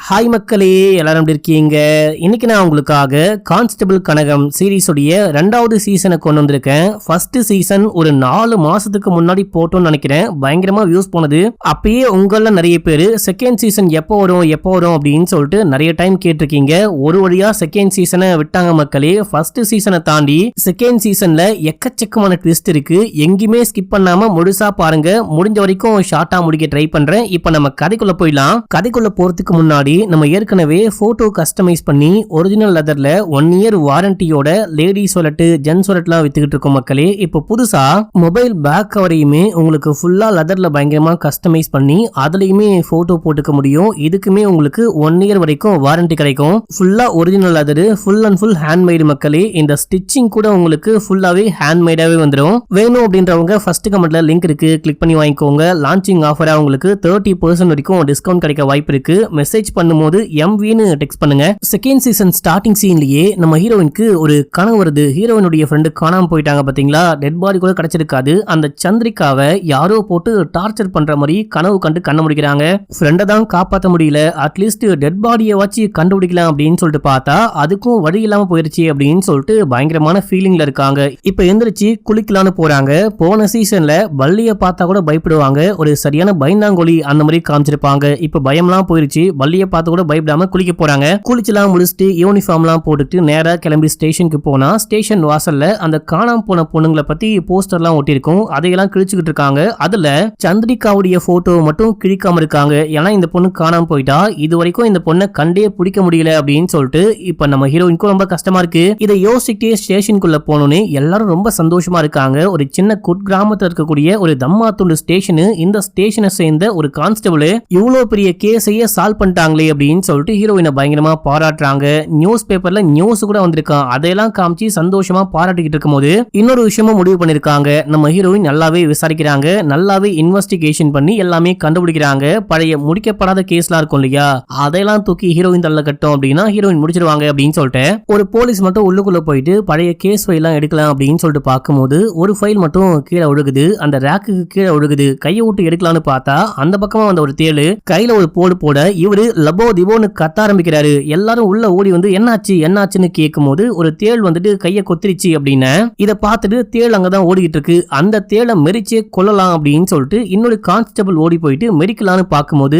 Hi மக்களே, எல்லாரும் எப்படி இருக்கீங்க? இன்னைக்கு நான் உங்களுக்காக கான்ஸ்டபிள் கனகம் சீரீஸுடைய 2வது சீசனை கொண்டு வந்திருக்கேன். ஃபர்ஸ்ட் சீசன் ஒரு 4 மாசத்துக்கு முன்னாடி போட்டோம்னு நினைக்கிறேன். பயங்கரமா வியூஸ் போனது. அப்பயே உங்கள நிறைய பேர் செகண்ட் சீசன் எப்போ வரும் அப்படின்னு சொல்லிட்டு நிறைய டைம் கேட்டிருக்கீங்க. ஒரு வழியா செகண்ட் சீசனை விட்டாங்க மக்களே. ஃபர்ஸ்ட் சீசனை தாண்டி செகண்ட் சீசன்ல எக்கச்சக்கமான ட்விஸ்ட் இருக்கு. எங்கேயுமே ஸ்கிப் பண்ணாம முழுசா பாருங்க. முடிஞ்ச வரைக்கும் ஷார்ட்டா முடிக்க ட்ரை பண்றேன். இப்போ நம்ம கதைக்குள்ள போயிடலாம். கதைக்குள்ள போறதுக்கு முன்னாடி நம்ம ஏற்கனவே போட்டோ கஸ்டமைஸ் பண்ணி ஒரிஜினல் லெதர்ல 1 இயர் வாரண்டியோட லேடிஸ் வாலெட், ஜென்ஸ் வாலெட்லாம் வித்துக்கிட்டு இருக்கோம் மக்களே. இப்போ புதுசா மொபைல் பேக் கவரையுமே உங்களுக்கு ஃபுல்லா லெதர்ல பயங்கரமா கஸ்டமைஸ் பண்ணி அதுலயுமே போட்டோ போட்டுக்க முடியும். இதுக்குமே உங்களுக்கு 1 இயர் வரைக்கும் வாரண்டி கிடைக்கும். ஃபுல்லா original leather, full and full handmade மக்களே. இந்த ஸ்டிச்சிங் கூட உங்களுக்கு ஃபுல்லாவே ஹேண்ட்மேடாவே வந்துடும். வேணும் அப்படின்றவங்க ஃபர்ஸ்ட் கமெண்ட்ல லிங்க் இருக்கு, கிளிக் பண்ணி வாங்கிக்கோங்க. லான்ச்சிங் ஆஃபரா உங்களுக்கு 30% வரைக்கும் டிஸ்கவுண்ட் கிடைக்க வாய்ப்பு இருக்கு. மெசேஜ் பண்ணும்போது MVன்னு டெக்ஸ்ட் பண்ணுங்க. செகண்ட் சீசன் ஸ்டார்டிங் சீன்லயே நம்ம ஹீரோயினுக்கு ஒரு கனவு வருது. ஹீரோயினுடைய ஃப்ரெண்டு காணாம போயிட்டாங்க பாத்தீங்களா? டெட் பாடி கூட கிடைச்சிருக்காது. அந்த சந்திரிகாவை யாரோ போட்டு டார்ச்சர் பண்ற மாதிரி கனவு கண்டு கண்ண முடிக்கிறாங்க. ஃப்ரெண்டை தான் காப்பாற்ற முடியல, அட்லீஸ்ட் டெட் பாடியை வச்சு கண்டுபிடிக்கலாம் அப்படின்னு சொல்லிட்டு பார்த்தா அதுக்கும் வழி இல்லாம போயிருச்சு அப்படின்னு சொல்லிட்டு பயங்கரமான ஃபீலிங்ல இருக்காங்க. இப்ப எந்திரிச்சு குளிக்கலான்னு போறாங்க. போன சீசன்ல பல்லிய பார்த்தா கூட பயப்படுவாங்க. ஒரு சரியான பயந்தாங்கோலி அந்த மாதிரி காமிச்சிருப்பாங்க. இப்ப பயம்லாம் போயிருச்சு. பல்லிய பார்த்து கூட பயப்படாம குளிக்க போறாங்க. குளிச்சலாம் முடிச்சுட்டு யூனிஃபார்ம்லாம் போட்டுட்டு நேரா கிளம்பி ஸ்டேஷனுக்கு போனா ஸ்டேஷன் வாசல்ல அந்த காணாம போன பொண்ணுங்களை பத்தி போஸ்டர்லாம் ஒட்டியிருக்கும். அதையெல்லாம் கிழிச்சுக்கிட்டு இருக்காங்க. அதுல சந்திரிகாவுடைய போட்டோ மட்டும் கிழிக்காம இருக்காங்க. ஏன்னா இந்த பொண்ணு காணாம போயிட்டா. இது வரைக்கும் இந்த பொண்ணை கண்டே பிடிக்க முடியல அப்படின்னு சொல்லிட்டு இப்ப நம்ம ஹீரோயினுக்கும் ரொம்ப கஷ்டமா இருக்கு. இதை யோசிச்சுட்டே ஸ்டேஷனுக்குள்ள போனோன்னு எல்லாரும் ரொம்ப சந்தோஷமா இருக்காங்க. ஒரு சின்ன குட்கிராமத்துல இருக்கக்கூடிய ஒரு தம்மாத்துண்டு ஸ்டேஷனு. இந்த ஸ்டேஷனை சேர்ந்த ஒரு கான்ஸ்டபிள் இவ்வளவு பெரிய கேஸையே சால்வ் பண்ணிட்டாங்களே அப்படின்னு சொல்லிட்டு ஹீரோயினை பயங்கரமா பாராட்டுறாங்க. நியூஸ் பேப்பர்ல நியூஸ் கூட வந்திருக்கான். அதையெல்லாம் காமிச்சு சந்தோஷமா பாராட்டிக்கிட்டு இருக்கும்போது இன்னொரு விஷயமும் முடிவு பண்ணிருக்காங்க. நம்ம ஹீரோயின் நல்லாவே விசாரிக்கிறாங்க, நல்லாவே இன்வெஸ்டிகேஷன் பண்ணி எல்லாமே கண்டுபிடிக்கிறாங்க. பழைய முடிக்கப்படாத கேஸ்லாம் இருக்கும் இல்லையா, அதையெல்லாம் தூக்கி ஹீரோயின் தள்ள கட்டும் அப்படின்னா ஹீரோயின் முடிச்சிருவாங்க அப்படின்னு சொல்லிட்டு ஒரு போலீஸ் மட்டும் உள்ளுக்குள்ள போயிட்டு பழைய கேஸ் ஃபைல்லாம் எடுக்கலாம் அப்படின்னு சொல்லிட்டு பார்க்கும்போது ஒரு ஃபைல் மட்டும் கீழே ஒழுகுது. அந்த ரேக்குக்கு கீழே ஒழுகுது. கையை விட்டு எடுக்கலான்னு பார்த்தா அந்த பக்கமா வந்த ஒரு தேளு கையில ஒரு போடு போட இவரு லபோ திபோன்னு கத்த ஆரம்பிக்கிறாரு. எல்லாரும் உள்ள ஓடி வந்து என்னாச்சுன்னு கேட்கும்போது ஒரு தேள் வந்துட்டு கையை கொத்திருச்சு அப்படின்னு இதை பார்த்துட்டு தேள் அங்கதான் ஓடிக்கிட்டு இருக்கு. அந்த தேளை மெரிச்சே கொல்லலாம் அப்படின்னு சொல்லிட்டு இன்னொரு கான்ஸ்டபிள் ஓடி போயிட்டு மெரிக்கலான்னு பார்க்கும்போது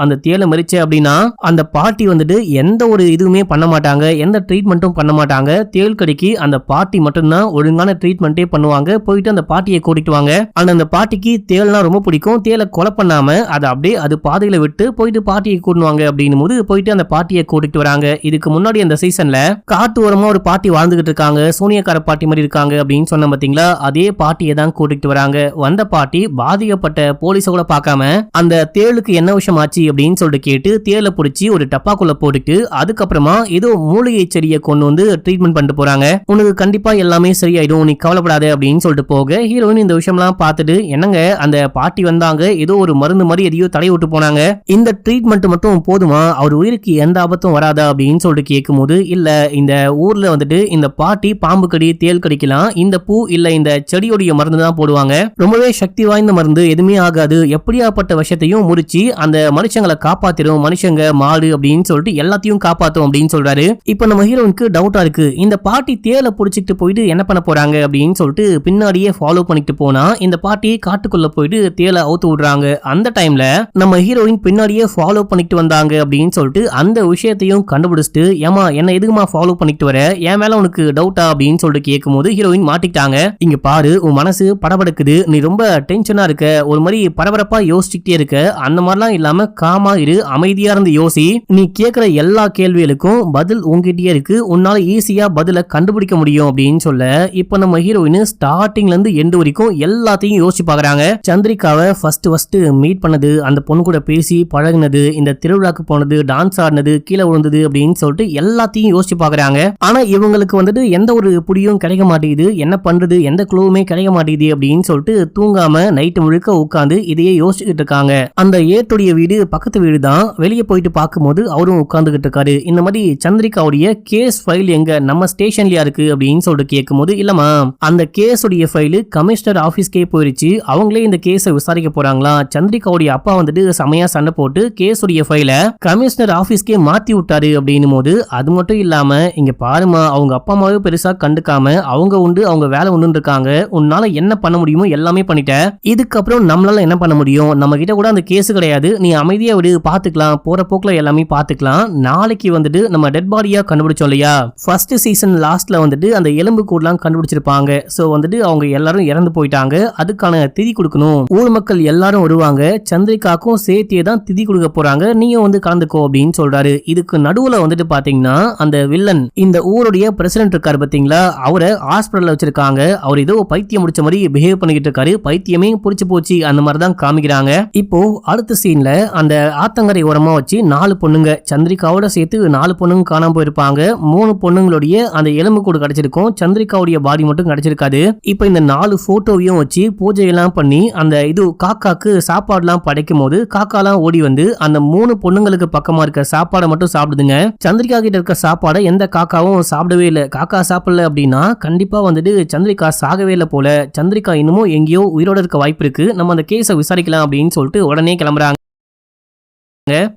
அந்த தேளை மெரிச்ச அப்படின்னா அந்த பாட்டி வந்துட்டு எந்த ஒரு இதுவுமே பண்ண மாட்டாங்க, எந்த ட்ரீட்மெண்ட்டும் பண்ண மாட்டாங்க. தேள் கடிக்கு அந்த பாட்டி மட்டும்தான் ஒழுங்கான ட்ரீட்மெண்ட்டே பண்ணுவாங்க. போயிட்டு அந்த பாட்டியை கூட்டிட்டு வாங்க. அந்த பாட்டிக்கு தேள்னா ரொம்ப பிடிக்கும். தேளை கொலை பண்ணாம அதை அப்படியே அது பாதையில விட்டு போயிட்டு பாட்டியை கூட்டுவாங்க அப்படின்னும் போது போயிட்டு அந்த பாட்டியை கூட்டிட்டு வராங்க. இதுக்கு முன்னாடி அந்த சீசன்ல காட்டு ஓரமா ஒரு பாட்டி வாழ்ந்துகிட்டு இருக்காங்க, சூனியக்கார பாட்டி மாதிரி இருக்காங்க அப்படின்னு சொன்ன பாத்தீங்களா, அதே பாட்டியை தான் கூட்டிட்டு வராங்க. வந்த பாட்டி பாதிக்கப்பட்ட போலீஸ கூட பார்க்காம அந்த தேளுக்கு என்ன விஷயம் ஆச்சு அப்படின்னு சொல்லிட்டு கேட்டு தேளை பிடிச்சி ஒரு டப்பாக்குள்ள போட்டுட்டு அதுக்கப்புறமா ஏதோ மூலிகை செடியை கொண்டு வந்து ட்ரீட்மெண்ட் பண்ணிட்டு போறாங்க. உனக்கு கண்டிப்பா எல்லாமே சரியாயிடும், நீ கவலைப்படாத அப்படின்னு சொல்லிட்டு போக ஹீரோயின் இந்த விஷயம்லாம் பார்த்துட்டு என்னங்க அந்த பாட்டி வந்தாங்க, ஏதோ ஒரு மருந்து மாதிரி எதையோ தடை விட்டு போனாங்க, இந்த ட்ரீட்மெண்ட் மட்டும் போதுமா, அவர் உயிருக்கு எந்த ஆபத்தும் வராதா அப்படின்னு சொல்லிட்டு கேட்கும்போது இல்ல இந்த ஊர்ல வந்துட்டு இந்த பாட்டி பாம்பு கடி தேள் கடிக்கலாம், இந்த பூ இல்ல இந்த செடியோடைய மருந்து தான் போடுவாங்க, ரொம்பவே சக்தி வாய்ந்த மருந்து, எதுவுமே ஆகாது, எப்படியாப்பட்ட விஷயத்தையும் முடிச்சு அந்த மனுஷங்களை காப்பாத்திரும், மனுஷங்க மாடு அப்படின்னு சொல்லிட்டு எல்லாத்தையும் காப்பாத்தும் அப்படின்னு சொல்றாரு. இப்ப நம்ம ஹீரோனுக்கு டவுட்டா இருக்கு, இந்த பாட்டி தேளை புடிச்சிட்டு போயிட்டு என்ன பண்ண போறாங்க அப்படின்னு சொல்லிட்டு பின்னாடியே ஃபாலோ பண்ணிட்டு போனா இந்த பாட்டி காட்டுக்குள்ள போயிட்டு தேளை அவுத்து விடுறாங்க. அந்த டைம்ல நம்ம ஹீரோயின் பின்னாடியே ஃபாலோ பண்ணிட்டு வந்தாங்க அப்படின்னு சொல்லிட்டு அந்த விஷயத்தையும் கண்டுபிடிச்சிட்டு ஏமா என்ன எதுக்குமா ஃபாலோ பண்ணிட்டு வர, என் மேல உனக்கு டவுட்டா அப்படின்னு சொல்லிட்டு கேட்கும்போது ஹீரோயின் மாட்டிக்கிட்டாங்க. இங்க பாரு, உன் மனசு படபடக்குது, நீ ரொம்ப டென்ஷனா இருக்க, ஒரு மாதிரி பரபரப்பா யோசிச்சுட்டே இருக்க, அந்த மாதிரிலாம் இல்லாம காமா இரு, அமைதியா இருந்து யோசி, நீ கேட்கிற எல்லா கேள்விகளுக்கும் பதில் உங்ககிட்டயே இருக்கு, உன்னால ஈஸியா பதில கண்டுபிடிக்க முடியும் அப்படின்னு சொல்ல இப்ப நம்ம ஹீரோயின் ஸ்டார்டிங்ல இருந்து எண்டு வரைக்கும் எல்லாத்தையும் யோசிச்சு பாக்குறாங்க. சந்திரிகாவை ஃபர்ஸ்ட் மீட் பண்ணது, அந்த பொண்ணு கூட பேசி பழகினது, இந்த திருவிழாக்கு போனது, டான்ஸ் ஆடினது, கீழே விழுந்தது அப்படின்னு சொல்லிட்டு எல்லாத்தையும் யோசிச்சு பாக்குறாங்க. ஆனா இவங்களுக்கு வந்துட்டு எந்த ஒரு புடியும் கிடைக்க மாட்டேங்குது, என்ன பண்றது, எந்த குழுவுமே கிடைக்க மாட்டேங்குது அப்படின்னு சொல்லிட்டு தூங்காம நைட்டு முழுக்க உட்காந்து இதையே யோசிச்சுட்டு இருக்காங்க. அந்த ஏட்டுடைய வீடு பக்கத்து வீடு தான். வெளியே போயிட்டு பார்க்கும்போது அவரும் உட்கார்ந்துகிட்டு இருக்காரு. இந்த மாதிரி சந்திரிகாவுடைய கேஸ் ஃபைல் எங்க நம்ம ஸ்டேஷன்லயா இருக்கு அப்படின்னு சொல்லிட்டு கேட்கும்போது இல்லமா அந்த கேஸ் உடைய ஃபைல் கமிஷனர் ஆபீஸ்க்கே போயிருச்சு, அவங்களே இந்த கேஸை விசாரிக்க போறாங்களா. சந்திரிகாவுடைய அப்பா வந்துட்டு சமையா சண்டை போட்டு கேஸ் உடைய ஃபைலை கமிஷனர் ஆபீஸ்க்கே மாத்தி விட்டாரு அப்படின்னும் போது அது மட்டும் இல்லாம இங்க பாருமா அவங்க அப்பா அம்மாவே பெருசா கண்டுக்காம அவங்க உண்டு அவங்க வேலை உண்டு இருக்காங்க, உன்னால என்ன பண்ண முடியுமோ எல்லாமே பண்ணிட்ட, இதுக்கப்புறம் நம்மளால என்ன பண்ண முடியும், நம்ம கிட்ட கூட அந்த கேஸ் கிடையாது, நீ அமைதியா விடு, பாத்துக்கலாம், போற போக்குல எல்லாமே பாத்துக்கலாம், நாளைக்கு வந்துட்டு நம்ம டெட் பாடியா கண்டுபிடிச்சோம் இல்லையா, ஃபர்ஸ்ட் சீசன் லாஸ்ட்ல வந்துட்டு அந்த எலும்பு கூடலாம் கண்டுபிடிச்சிருப்பாங்க, சோ வந்துட்டு அவங்க எல்லாரும் இறந்து போயிட்டாங்க, அதுக்கான திதி கொடுக்கணும், ஊர் மக்கள் எல்லாரும் வருவாங்க, சந்திரிகாக்கும் சேர்த்தியே தான் திதி கொடுக்க போறாங்க, நீங்க வந்து கலந்துக்கோ அப்படின்னு சொல்றாரு. இதுக்கு நடுவுல வந்துட்டு பாத்தீங்கன்னா அந்த வில்லன் இந்த ஊருடைய பிரசிடென்ட் இருக்காரு பாத்தீங்களா, அவரை ஹாஸ்பிடல்ல வச்சிருக்காங்க, அவர் ஏதோ பைத்தியம் முடிச்ச மாதிரி பிஹேவ் பண்ணிக்கிட்டு இருக்காரு, பைத்தியமே புடிச்சு போச்சு அந்த மாதிரி தான் காமிக்கிறாங்க. இப்போ அடுத்த சீன்ல அந்த ஆத்தங்கரை ஓரமா வச்சு 4 பொண்ணுங்க சந்திரிகாவோட சேர்த்து 4 பொண்ணுங்க காணாம போயிருப்பாங்க, 3 பொண்ணுங்களுடைய அந்த எலும்பு கூடு கிடைச்சிருக்கும், சந்திரிகாவுடைய பாடி மட்டும் கிடைச்சிருக்காது. இப்போ இந்த 4 போட்டோவையும் வச்சு பூஜை எல்லாம் பண்ணி அந்த இது காக்காக்கு சாப்பாடு எல்லாம் படைக்கும் போது காக்காலாம் ஓடி வந்து அந்த 3 பொண்ணுங்களுக்கு பக்கமா இருக்க சாப்பாடை மட்டும் சாப்பிடுதுங்க. சந்திரிகா கிட்ட இருக்க சாப்பாடை எந்த காக்காவும் சாப்பிடவே இல்லை, காக்கா சாப்பிடல அப்படின்னா கண்டிப்பா வந்துட்டு சந்திரிகா சாகவே இல்லை போல, சந்திரிகா இன்னமும் எங்கேயோ உயிரோட இருக்க வாய்ப்பு இருக்கு, நம்ம அந்த கேஸை விசாரிக்கலாம் அப்படின்னு சொல்லிட்டு உடனே கிளம்புறாங்க.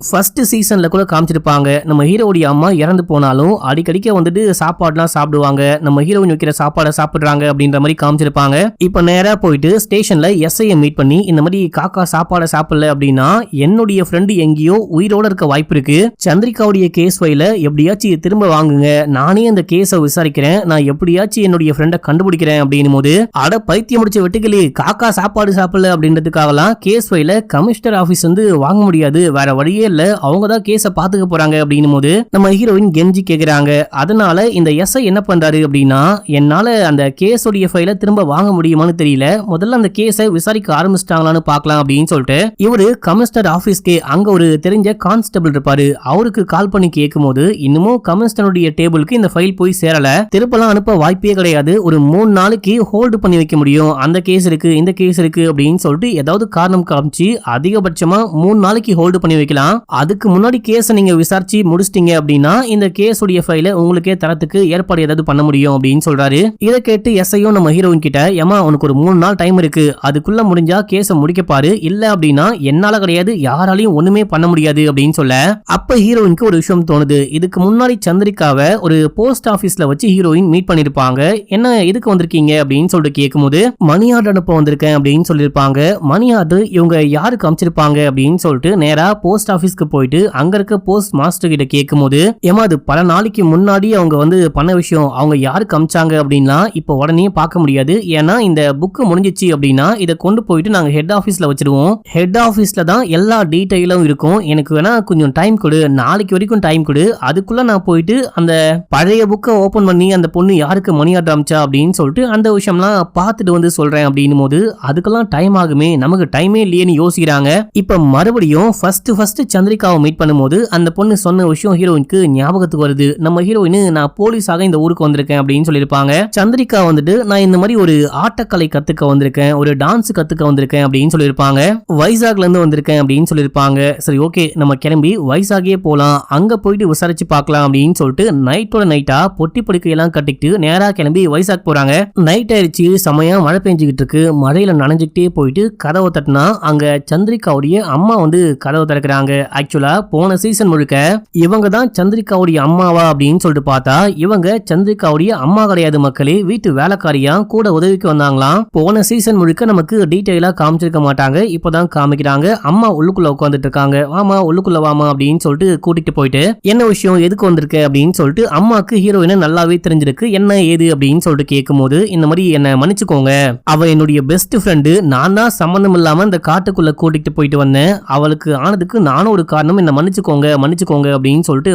ஃபர்ஸ்ட் சீசன்ல கூட காமிச்சிருப்பாங்க, நம்ம ஹீரோடைய அம்மா இறந்து போனாலும் அடிக்கடிக்க வந்துட்டு சாப்பாடுலாம் சாப்பிடுவாங்க, நம்ம ஹீரோயின் வைக்கிற சாப்பாடை சாப்பிடுறாங்க அப்படின்ற மாதிரி காமிச்சிருப்பாங்க. இப்ப நேரா போயிட்டு ஸ்டேஷன்ல எஸ்ஐயை மீட் பண்ணி இந்த மாதிரி காக்கா சாப்பாடை சாப்பிடல அப்படின்னா என்னுடைய ஃப்ரெண்டு எங்கேயோ உயிரோட இருக்க வாய்ப்பு இருக்கு, சந்திரிகாவுடைய கேஸ் ஃபைல எப்படியாச்சும் திரும்ப வாங்குங்க, நானே அந்த கேஸை விசாரிக்கிறேன், நான் எப்படியாச்சும் என்னுடைய ஃப்ரெண்டை கண்டுபிடிக்கிறேன் அப்படின்னு போது அட பைத்தியம் முடிச்ச வெட்டுக்கிளி, காக்கா சாப்பாடு சாப்பிடல அப்படின்றதுக்காகலாம் கேஸ் ஃபைல கமிஷனர் ஆபீஸ் வந்து வாங்க முடியாது, வேற வழியே இல்ல, அவங்க தான் கேஸ பாத்துக்க போறாங்க அப்படின்னும் போது நம்ம ஹீரோயின் கெஞ்சி கேக்குறாங்க. அதனால இந்த எஸ்ஐ என்ன பண்றாரு அப்படின்னா, என்னால அந்த கேஸோடைய ஃபைல திரும்ப வாங்க முடியுமான்னு தெரியல, முதல்ல அந்த கேஸை விசாரிக்க ஆரம்பிச்சிட்டாங்களான்னு பார்க்கலாம் அப்படின்னு சொல்லிட்டு இவரு கமிஷனர் ஆபீஸ்க்கு அங்க ஒரு தெரிஞ்ச கான்ஸ்டபிள் இருப்பாரு, அவருக்கு கால் பண்ணி கேட்கும் போது இன்னமும் கமிஷனருடைய டேபிளுக்கு இந்த ஃபைல் போய் சேரல, திருப்பலாம் அனுப்ப வாய்ப்பே கிடையாது, ஒரு 3 நாளைக்கு ஹோல்டு பண்ணி வைக்க முடியும், அந்த கேஸ் இருக்கு இந்த கேஸ் இருக்கு அப்படின்னு சொல்லிட்டு ஏதாவது காரணம் காமிச்சு அதிகபட்சமா 3 நாளைக்கு ஹோல்டு பண்ணி வைக்கலாம், அதுக்கு முன்னாடி கேஸை நீங்க விசாரிச்சு முடிச்சிட்டீங்க அப்படின்னா இந்த கேஸ் உடைய ஃபைலை உங்களுக்கே தரத்துக்கு ஏற்பாடு ஏதாவது பண்ண முடியும் அப்படின்னு சொல்றாரு. இதை கேட்டு எஸ்ஐயும் நம்ம ஹீரோயின் கிட்ட, ஏமா உனக்கு ஒரு 3 நாள் டைம் இருக்கு, அதுக்குள்ள முடிஞ்சா கேஸை முடிக்க பாரு, இல்ல அப்படின்னா என்னால கிடையாது, யாராலையும் ஒண்ணுமே பண்ண முடியாது அப்படின்னு சொல்ல, அப்ப ஹீரோயினுக்கு ஒரு விஷயம் தோணுது, இதுக்கு முன்னாடி சந்திரிகாவை ஒரு போஸ்ட் ஆபீஸ்ல வச்சு ஹீரோயின் மீட் பண்ணிருப்பாங்க, என்ன எதுக்கு வந்திருக்கீங்க அப்படின்னு சொல்லிட்டு கேட்கும்போது மணி ஆர்டர் அனுப்ப வந்திருக்கேன் அப்படின்னு சொல்லிருப்பாங்க. மணி ஆர்டர் இவங்க யாருக்கு அமைச்சிருப்பாங்க அப்படின்னு சொல்லிட்டு நேரா போஸ்ட் ஆபீஸ்க்கு போயிட்டு அங்க இருக்க போஸ்ட் மாஸ்டர் கிட்ட கேட்கும்போது, ஏமா அது பல நாளைக்கு முன்னாடி அவங்க வந்து பண்ண விஷயம், அவங்க யாருக்கு அமிச்சாங்க அப்படின்னா இப்ப உடனே பார்க்க முடியாது, ஏன்னா இந்த புக் முடிஞ்சிச்சு அப்படின்னா இதை கொண்டு போயிட்டு நாங்க ஹெட் ஆபீஸ்ல வச்சிருவோம், ஹெட் ஆபீஸ்ல தான் எல்லா டீடைலும் இருக்கும், எனக்கு வேணா கொஞ்சம் டைம் கொடு, நாளைக்கு வரைக்கும் டைம் கொடு, அதுக்குள்ள நான் போயிட்டு அந்த பழைய புக்கை ஓபன் பண்ணி அந்த பொண்ணு யாருக்கு மணி ஆர்டர் அமிச்சா அப்படின்னு சொல்லிட்டு அந்த விஷயம்லாம் பார்த்துட்டு வந்து சொல்றேன் அப்படின்னும் போது அதுக்கெல்லாம் டைம் ஆகுமே, நமக்கு டைமே இல்லையேன்னு யோசிக்கிறாங்க. இப்ப மறுபடியும் ஃபர்ஸ்ட் சந்திரிகாவை மீட் பண்ணும்போது அந்த பொண்ணு சொன்ன விஷயம் ஹீரோயினுக்கு ஞாபகத்துக்கு வருது, நம்ம ஹீரோயின் நான் போலீஸாக இந்த ஊருக்கு வந்திருக்கேன் அப்படின்னு சொல்லியிருப்பாங்க. சந்திரிகா வந்துட்டு நான் இந்த மாதிரி ஒரு ஆட்டக்கலை கத்துக்க வந்திருக்கேன், ஒரு டான்ஸ் கத்துக்க வந்திருக்கேன் அப்படின்னு சொல்லியிருப்பாங்க, வைசாக்ல இருந்து வந்திருக்கேன் அப்படின்னு சொல்லியிருப்பாங்க. சரி ஓகே நம்ம கிளம்பி வைசாகே போலாம், அங்க போயிட்டு விசாரிச்சு பார்க்கலாம் அப்படின்னு சொல்லிட்டு நைட்டோட நைட்டா பொட்டி படுக்கையெல்லாம் கட்டிக்கிட்டு நேரா கிளம்பி வைசாக் போறாங்க. நைட் ஆயிடுச்சு, சமயா மழை பெஞ்சுக்கிட்டு இருக்கு, மழையில நனைஞ்சுக்கிட்டே போயிட்டு கதவை தட்டினா அங்க சந்திரிகாவுடைய அம்மா வந்து கதவை திறக்கிறாங்க. ஆக்சுவலா போன சீசன் முழுக்க இவங்க தான் சந்திரிகாவுடைய அம்மாவா அப்படின்னு சொல்லிட்டு பார்த்தா இவங்க சந்திரிகாவுடைய அம்மா கிடையாது மக்களே, வீட்டு வேலைக்காரியா கூட உதவிக்கு வந்தாங்களாம். போன சீசன் முழுக்க நமக்கு டீடைலா காமிச்சிருக்க மாட்டாங்க, இப்பதான் காமிக்கிறாங்க. அம்மா உள்ளுக்குள்ள உட்காந்துட்டு இருக்காங்க, வாமா உள்ளுக்குள்ள வாமா அப்படின்னு சொல்லிட்டு கூட்டிட்டு போயிட்டு என்ன விஷயம் எதுக்கு வந்திருக்க அப்படின்னு சொல்லிட்டு அம்மாக்கு ஹீரோயினை நல்லாவே தெரிஞ்சிருக்கு, என்ன ஏது அப்படின்னு சொல்லிட்டு கேட்கும் போது இந்த மாதிரி என்ன மன்னிச்சுக்கோங்க, அவ என்னுடைய பெஸ்ட் ஃப்ரெண்டு, நான் தான் சம்பந்தம் இல்லாம இந்த காட்டுக்குள்ள கூட்டிட்டு போயிட்டு வந்தேன், அவளுக்கு ஆனதுக்கு நானும் ஒரு காரணம், என்ன மன்னிச்சுக்கோங்க மன்னிச்சுக்கோங்க அப்படின்னு சொல்லிட்டு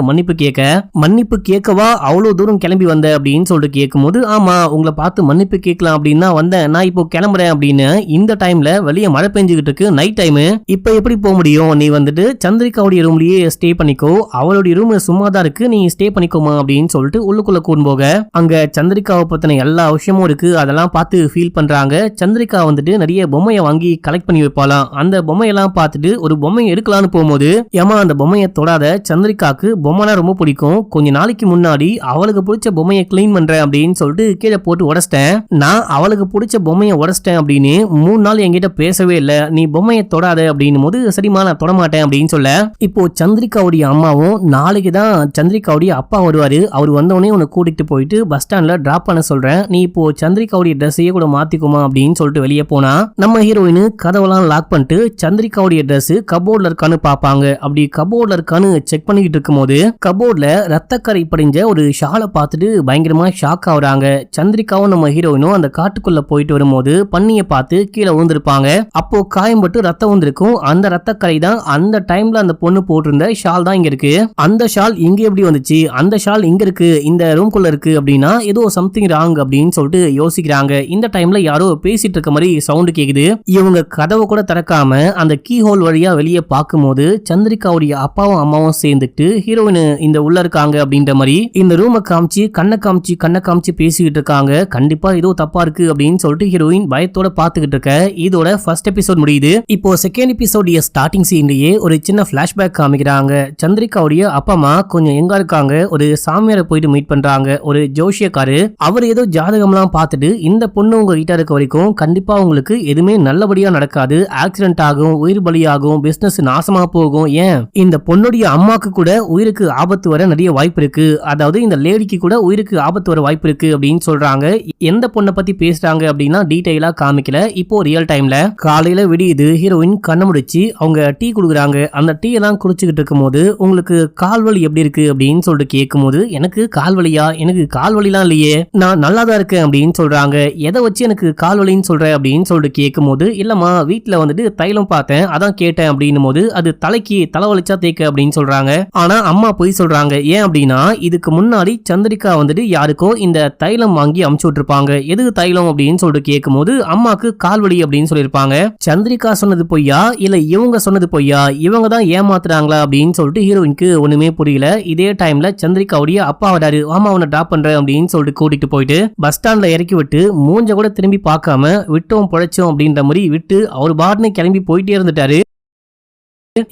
மன்னிப்பு கேட்கவா அவ்வளவு தூரம் கிளம்பி வந்த அப்படின்னு சொல்லிட்டு கேட்கும்போது, ஆமா உங்களை பார்த்து மன்னிப்பு கேட்கலாம் அப்படின்னு வந்தேன், நான் இப்போ கிளம்புறேன் அப்படின்னு. இந்த டைம்ல வெளியே மழை பெஞ்சுக்கிட்டு இருக்கு, நைட் டைம், இப்ப எப்படி போக முடியும், நீ வந்துட்டு சந்திரிகாவுடைய ரூம்லயே ஸ்டே பண்ணிக்கோ, அவளுடைய ரூம் சும்மா தான் இருக்கு, நீ ஸ்டே பண்ணிக்கோமா அப்படின்னு சொல்லிட்டு உள்ளுக்குள்ள கூண்டு போக அங்க சந்திரிகாவை பத்தின எல்லா விஷயமும் இருக்கு, அதெல்லாம் பார்த்து ஃபீல் பண்றாங்க. சந்திரிகா வந்துட்டு நிறைய பொம்மையை வாங்கி கலெக்ட் பண்ணி வைப்பாலாம், அந்த பொம்மையெல்லாம் பார்த்துட்டு ஒரு பொம்மையை எடுக்கலான்னு போகும்போது ஏமா அந்த பொம்மையை தொடாத, சந்திரிகாக்கு பொம்மைனா ரொம்ப பிடிக்கும், கொஞ்ச நாளைக்கு முன்னாடி அவளுக்கு பிடிச்ச பொம்மையை கிளீன் பண்றேன் அப்படின்னு சொல்லிட்டு கீழே போட்டு உடைச்சிட்டேன். நான் அவளுக்கு பிடிச்ச பொம்மையை உடைச்சிட்டேன் அப்படின்னு 3 நாள் என்கிட்ட பேசவே இல்ல, நீ பொம்மையை தொடாத அப்படின்னு போது சரிமா நான் தொடமாட்டேன் அப்படின்னு சொல்ல, இப்போ சந்திரிகாவுடைய அம்மாவும் நாளைக்கு தான் சந்திரிகாவுடைய அப்பா வருவாரு, அவர் வந்தவொடனே உன்னை கூட்டிட்டு போயிட்டு பஸ் ஸ்டாண்ட்ல டிராப் பண்ண சொல்றேன், நீ இப்போ சந்திரிகாவுடைய ட்ரெஸ்ஸையே கூட மாத்திக்குமா அப்படின்னு சொல்லிட்டு வெளியே போனா நம்ம ஹீரோயின் கதவெல்லாம் லாக் பண்ணிட்டு சந்திரிகாவுடைய ட்ரெஸ் கபோர்ட்ல இருக்கான்னு பாப்பாங்க. அப்படி கபோர்ட்ல இருக்கான்னு செக் பண்ணிக்கிட்டு இருக்கும்போது கபோர்ட்ல ரத்தக்கரை படிஞ்ச ஒரு ஷாலை பார்த்துட்டு பயங்கரமா ஷாக் ஆகுறாங்க. சந்திரிகாவும் நம்ம ஹீரோயினும் அந்த காட்டுக்குள்ள போயிட்டு வரும்போது பன்னியை பார்த்து கீழே விழுந்திருப்பாங்க. அப்போ காயம்பட்டு ரத்தம் வந்திருக்கும். அந்த ரத்தக்கரை தான் அந்த டைம்ல அந்த பொண்ணு போட்டிருந்த ஷால் தான் இங்க இருக்கு. அந்த ஷால் இங்க எப்படி வந்துச்சு, அந்த ஷால் இங்க இருக்கு, இந்த ரூம்குள்ள இருக்கு அப்படின்னா ஏதோ சம்திங் ராங் அப்படின்னு சொல்லிட்டு யோசிக்கிறாங்க. இந்த டைம்ல யாரோ பேசிட்டு இருக்க மாதிரி சவுண்ட் கேக்குது. இவங்க கதவை கூட திறக்காம அந்த கீ ஹோல் வழியா வெளியே பார்க்கும்போது சந்திரிகாவுடைய அப்பாவும் அம்மாவும் சேர்ந்துட்டு ஹீரோயின் இந்த உள்ள இருக்காங்க அப்படின்ற மாதிரி இந்த ரூமை காமிச்சு கண்ணை காமிச்சு பேசிக்கிட்டு இருக்காங்க. கண்டிப்பா ஏதோ தப்பா இருக்கு அப்படின்னு சொல்லிட்டு ஹீரோயின் பயத்தோட பாத்துக்கிட்டு இருக்க. இதோட ஃபர்ஸ்ட் எபிசோட் முடியுது. இப்போ செகண்ட் எபிசோடைய ஸ்டார்டிங் சீன்லயே ஒரு சின்ன பிளாஷ்பேக் காமிக்கிறாங்க. சந்திரிகாவுடைய அப்பா அம்மா கொஞ்சம் எங்க இருக்காங்க, ஒரு சாமியாரை போயிட்டு மீட் பண்றாங்க, ஒரு ஜோஷியக்காரு. அவர் ஏதோ ஜாதகம்லாம் பார்த்துட்டு இந்த பொண்ணு உங்க கிட்ட இருக்க வரைக்கும் கண்டிப்பா உங்களுக்கு எதுவுமே நல்லபடியா நடக்காது, ஆக்சிடென்ட் ஆகும், உயிர் பலியாகும், பிசினஸ் நாசமா போகும், ஏன் இந்த பொண்ணுடைய அம்மாக்கு கூட உயிருக்கு ஆபத்து வர நிறைய வாய்ப்பு இருக்கு, அதாவது இந்த லேடிக்கு கூட உயிருக்கு ஆபத்து வர வாய்ப்பு இருக்கு அப்படின்னு சொல்றாங்க. எந்த பொண்ணை பத்தி பேசுறாங்க அப்படின்னா டீடைலா காமிக்கல. இப்போ ரியல் டைம்ல காலையில விடியுது. ஹீரோயின் கண்ண முடிச்சு அவங்க டீ குடுக்குறாங்க. அந்த டீ எல்லாம் குடிச்சுக்கிட்டு இருக்கும் போது உங்களுக்கு கால்வலி எப்படி இருக்கு அப்படின்னு சொல்லிட்டு கேட்கும் போது எனக்கு கால்வலியா, எனக்கு கால்வலிலாம் இல்லையே, நான் நல்லா தான் இருக்கேன் அப்படின்னு சொல்றாங்க. எதை வச்சு எனக்கு கால்வலின்னு சொல்ற அப்படின்னு சொல்லிட்டு கேட்கும் போது இல்லம்மா வீட்டுல வந்துட்டு தைலம் பார்த்தேன் அதான் கேட்டேன் அப்படின்னும் போது அது தலைக்கு தலைவலிச்சா தேக்க அப்படின்னு சொல்றாங்க. ஆனா அம்மா போய் சொல்றாங்க. ஏன் அப்படின்னா இதுக்கு முன்னாடி சந்திரிகா வந்துட்டு யாருக்கோ இந்த தைலம் வாங்கி அமுச்சு விட்டுருப்பாங்க. எது தைலம் அப்படின்னு சொல்லிட்டு கேட்கும் போது அம்மாக்கு கால்வலி அப்படின்னு சொல்லியிருப்பாங்க. சந்திரிகா சொன்னது பொய்யா இல்ல இவங்க சொன்னது பொய்யா, இவங்க தான் ஏமாத்துறாங்களா அப்படின்னு சொல்லிட்டு ஹீரோயினுக்கு ஒண்ணுமே புரியல. இதே டைம்ல சந்திரிகாவுடைய அப்பா வராரு. ஆமா அவனை டிராப் பண்றேன் அப்படின்னு சொல்லிட்டு கூட்டிட்டு போயிட்டு பஸ் ஸ்டாண்ட்ல இறக்கி விட்டு மூஞ்ச கூட திரும்பி பார்க்காம விட்டோம் பொழைச்சோம் அப்படின்ற மாதிரி விட்டு அவர் பாட்னு கிளம்பி போயிட்டே இருந்துட்டாரு.